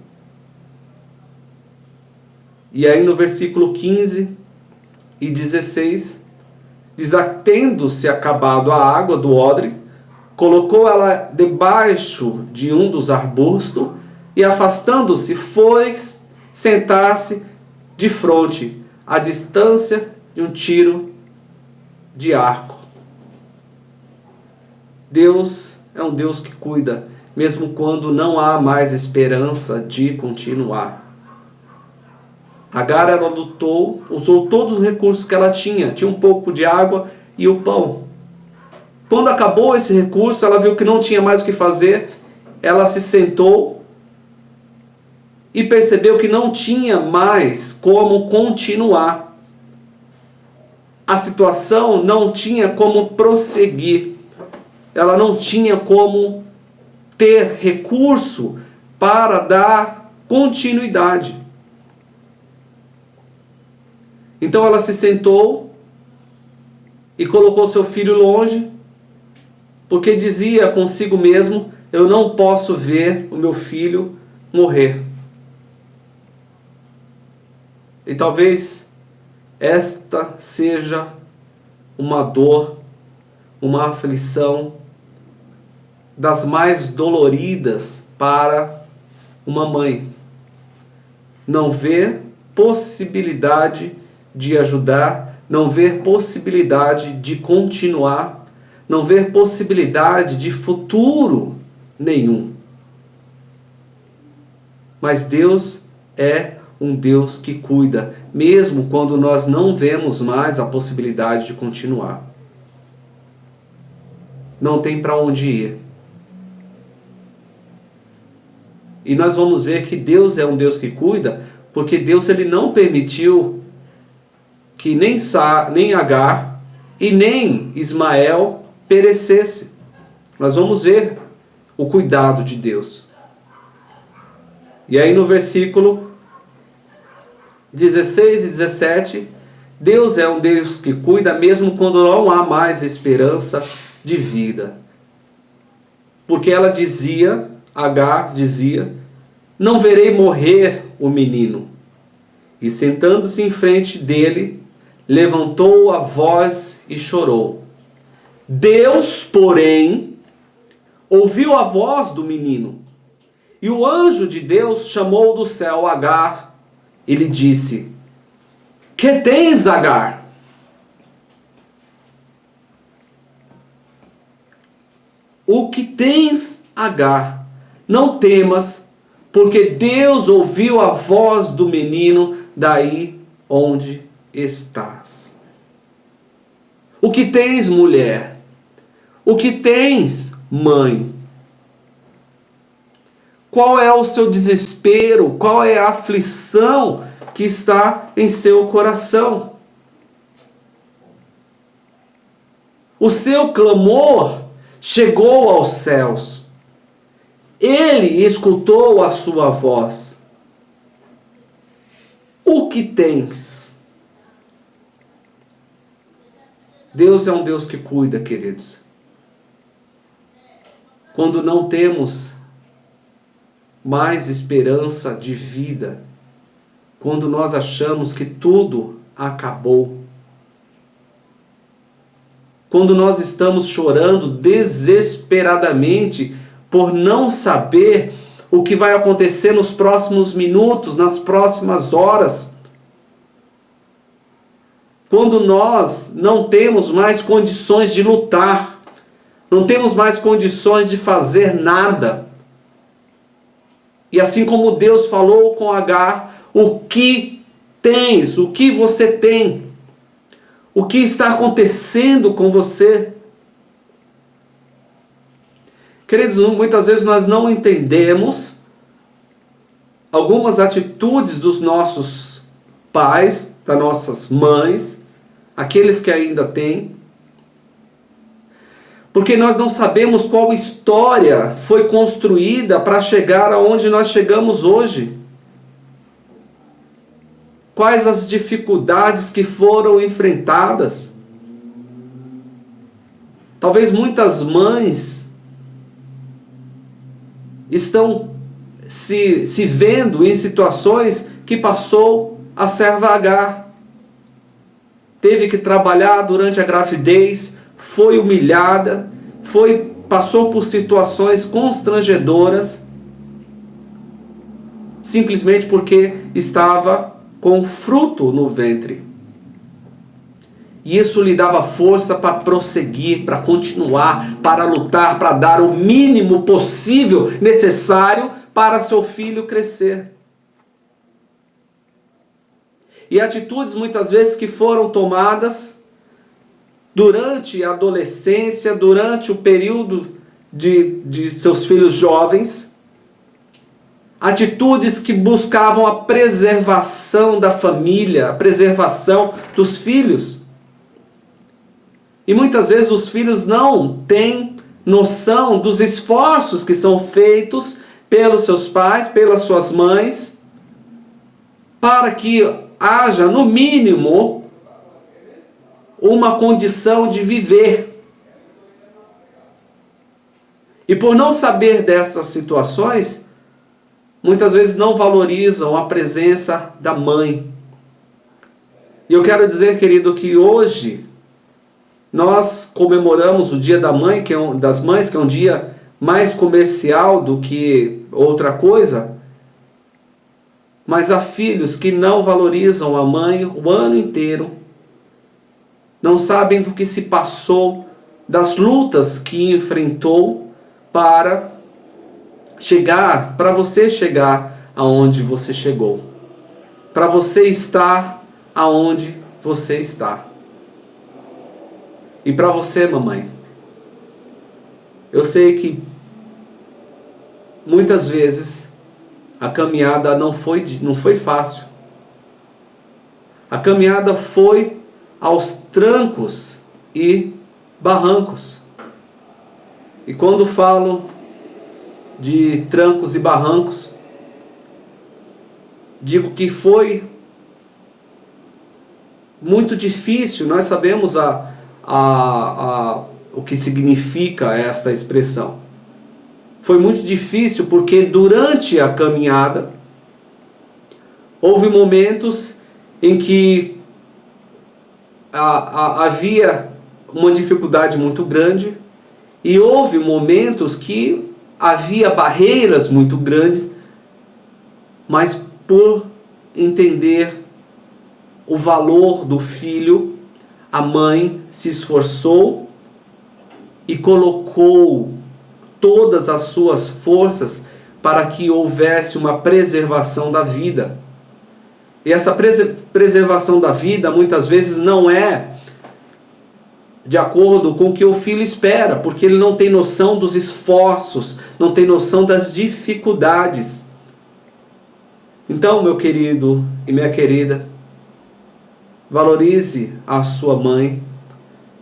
Speaker 1: E aí no versículo 15 e 16, diz: tendo-se acabado a água do odre, colocou ela debaixo de um dos arbustos e, afastando-se, foi sentar-se de frente, à distância de um tiro de arco. Deus é um Deus que cuida, mesmo quando não há mais esperança de continuar. Agar, ela lutou, usou todos os recursos que ela tinha um pouco de água e o pão. Quando acabou esse recurso, ela viu que não tinha mais o que fazer, ela se sentou e percebeu que não tinha mais como continuar. A situação não tinha como prosseguir. Ela não tinha como ter recurso para dar continuidade. Então ela se sentou e colocou seu filho longe, porque dizia consigo mesmo: eu não posso ver o meu filho morrer. E talvez esta seja uma dor, uma aflição das mais doloridas para uma mãe. Não ver possibilidade de ajudar, não ver possibilidade de continuar, não ver possibilidade de futuro nenhum. Mas Deus é um Deus que cuida, mesmo quando nós não vemos mais a possibilidade de continuar. Não tem para onde ir. E nós vamos ver que Deus é um Deus que cuida, porque Deus, ele não permitiu que nem Agar e nem Ismael perecesse. Nós vamos ver o cuidado de Deus. E aí no versículo 16 e 17, Deus é um Deus que cuida mesmo quando não há mais esperança de vida. Porque ela dizia, Agar dizia: não verei morrer o menino. E sentando-se em frente dele, levantou a voz e chorou. Deus, porém, ouviu a voz do menino, e o anjo de Deus chamou do céu Agar e lhe disse: Que tens, Agar? O que tens, Agar? Não temas, porque Deus ouviu a voz do menino daí onde estás. O que tens, mulher? O que tens, mãe? Qual é o seu desespero? Qual é a aflição que está em seu coração? O seu clamor chegou aos céus. Ele escutou a sua voz. O que tens? Deus é um Deus que cuida, queridos. Quando não temos mais esperança de vida, quando nós achamos que tudo acabou, quando nós estamos chorando desesperadamente por não saber o que vai acontecer nos próximos minutos, nas próximas horas, quando nós não temos mais condições de lutar, não temos mais condições de fazer nada. E assim como Deus falou com Agar: o que tens? O que você tem? O que está acontecendo com você? Queridos, muitas vezes nós não entendemos algumas atitudes dos nossos pais, das nossas mães, aqueles que ainda têm, porque nós não sabemos qual história foi construída para chegar aonde nós chegamos hoje. Quais as dificuldades que foram enfrentadas. Talvez muitas mães estão se vendo em situações que passou a serva Agar. Teve que trabalhar durante a gravidez, foi humilhada, passou por situações constrangedoras, simplesmente porque estava com fruto no ventre. E isso lhe dava força para prosseguir, para continuar, para lutar, para dar o mínimo possível necessário para seu filho crescer. E atitudes muitas vezes que foram tomadas durante a adolescência, durante o período de seus filhos jovens, atitudes que buscavam a preservação da família, a preservação dos filhos. E muitas vezes os filhos não têm noção dos esforços que são feitos pelos seus pais, pelas suas mães, para que haja, no mínimo, uma condição de viver. E por não saber dessas situações, muitas vezes não valorizam a presença da mãe. E eu quero dizer, querido, que hoje nós comemoramos o Dia da Mãe, das Mães, que é um dia mais comercial do que outra coisa. Mas há filhos que não valorizam a mãe o ano inteiro, não sabem do que se passou, das lutas que enfrentou para você chegar aonde você chegou, para você estar aonde você está. E para você, mamãe, eu sei que muitas vezes a caminhada não foi fácil. A caminhada foi aos trancos e barrancos. E quando falo de trancos e barrancos, digo que foi muito difícil. Nós sabemos o que significa esta expressão. Foi muito difícil porque durante a caminhada houve momentos em que havia uma dificuldade muito grande, E houve momentos que havia barreiras muito grandes, mas por entender o valor do filho, a mãe se esforçou e colocou todas as suas forças para que houvesse uma preservação da vida. E essa preservação da vida muitas vezes não é de acordo com o que o filho espera, porque ele não tem noção dos esforços, não tem noção das dificuldades. Então, meu querido e minha querida, valorize a sua mãe,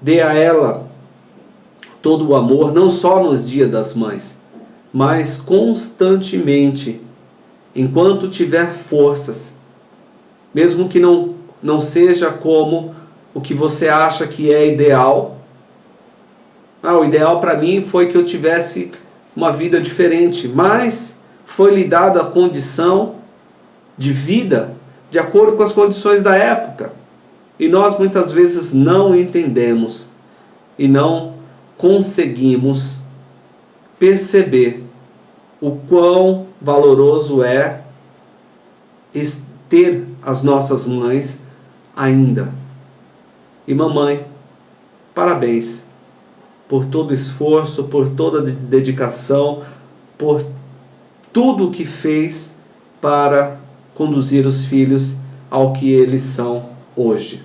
Speaker 1: dê a ela todo o amor, não só nos dias das mães, mas constantemente, enquanto tiver forças, mesmo que não seja como o que você acha que é ideal. O ideal para mim foi que eu tivesse uma vida diferente, mas foi lhe dada a condição de vida de acordo com as condições da época. E nós muitas vezes não entendemos e não conseguimos perceber o quão valoroso é ter as nossas mães ainda. E mamãe, parabéns por todo o esforço, por toda a dedicação, por tudo o que fez para conduzir os filhos ao que eles são hoje.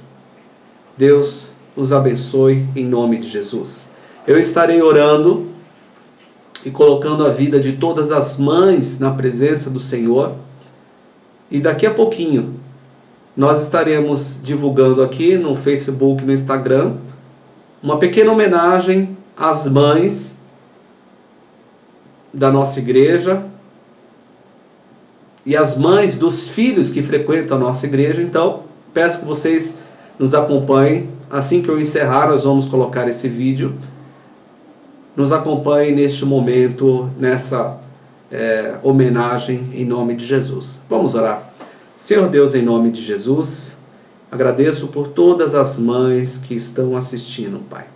Speaker 1: Deus os abençoe em nome de Jesus. Eu estarei orando e colocando a vida de todas as mães na presença do Senhor. E daqui a pouquinho nós estaremos divulgando aqui no Facebook, no Instagram, uma pequena homenagem às mães da nossa igreja e às mães dos filhos que frequentam a nossa igreja. Então, peço que vocês nos acompanhem. Assim que eu encerrar, nós vamos colocar esse vídeo. Nos acompanhem neste momento, nessa homenagem em nome de Jesus. Vamos orar. Senhor Deus, em nome de Jesus, agradeço por todas as mães que estão assistindo, Pai.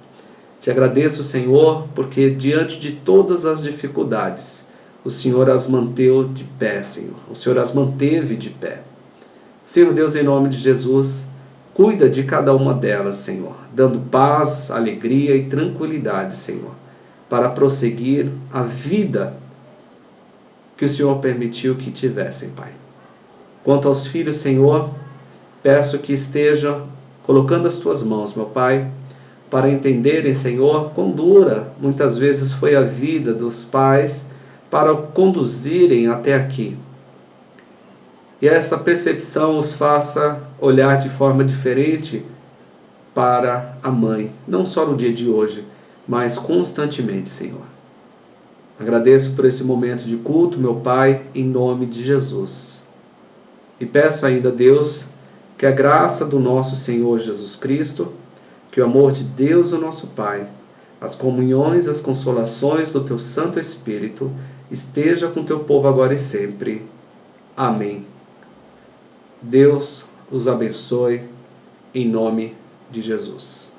Speaker 1: Te agradeço, Senhor, porque diante de todas as dificuldades, o Senhor as manteve de pé, Senhor. O Senhor as manteve de pé. Senhor Deus, em nome de Jesus, cuida de cada uma delas, Senhor, dando paz, alegria e tranquilidade, Senhor, para prosseguir a vida que o Senhor permitiu que tivessem, Pai. Quanto aos filhos, Senhor, peço que esteja colocando as tuas mãos, meu Pai, para entenderem, Senhor, quão dura muitas vezes foi a vida dos pais para conduzirem até aqui. E essa percepção os faça olhar de forma diferente para a mãe, não só no dia de hoje, mas constantemente, Senhor. Agradeço por esse momento de culto, meu Pai, em nome de Jesus. E peço ainda a Deus que a graça do nosso Senhor Jesus Cristo, que o amor de Deus, o nosso Pai, as comunhões, as consolações do Teu Santo Espírito, esteja com Teu povo agora e sempre. Amém. Deus os abençoe em nome de Jesus.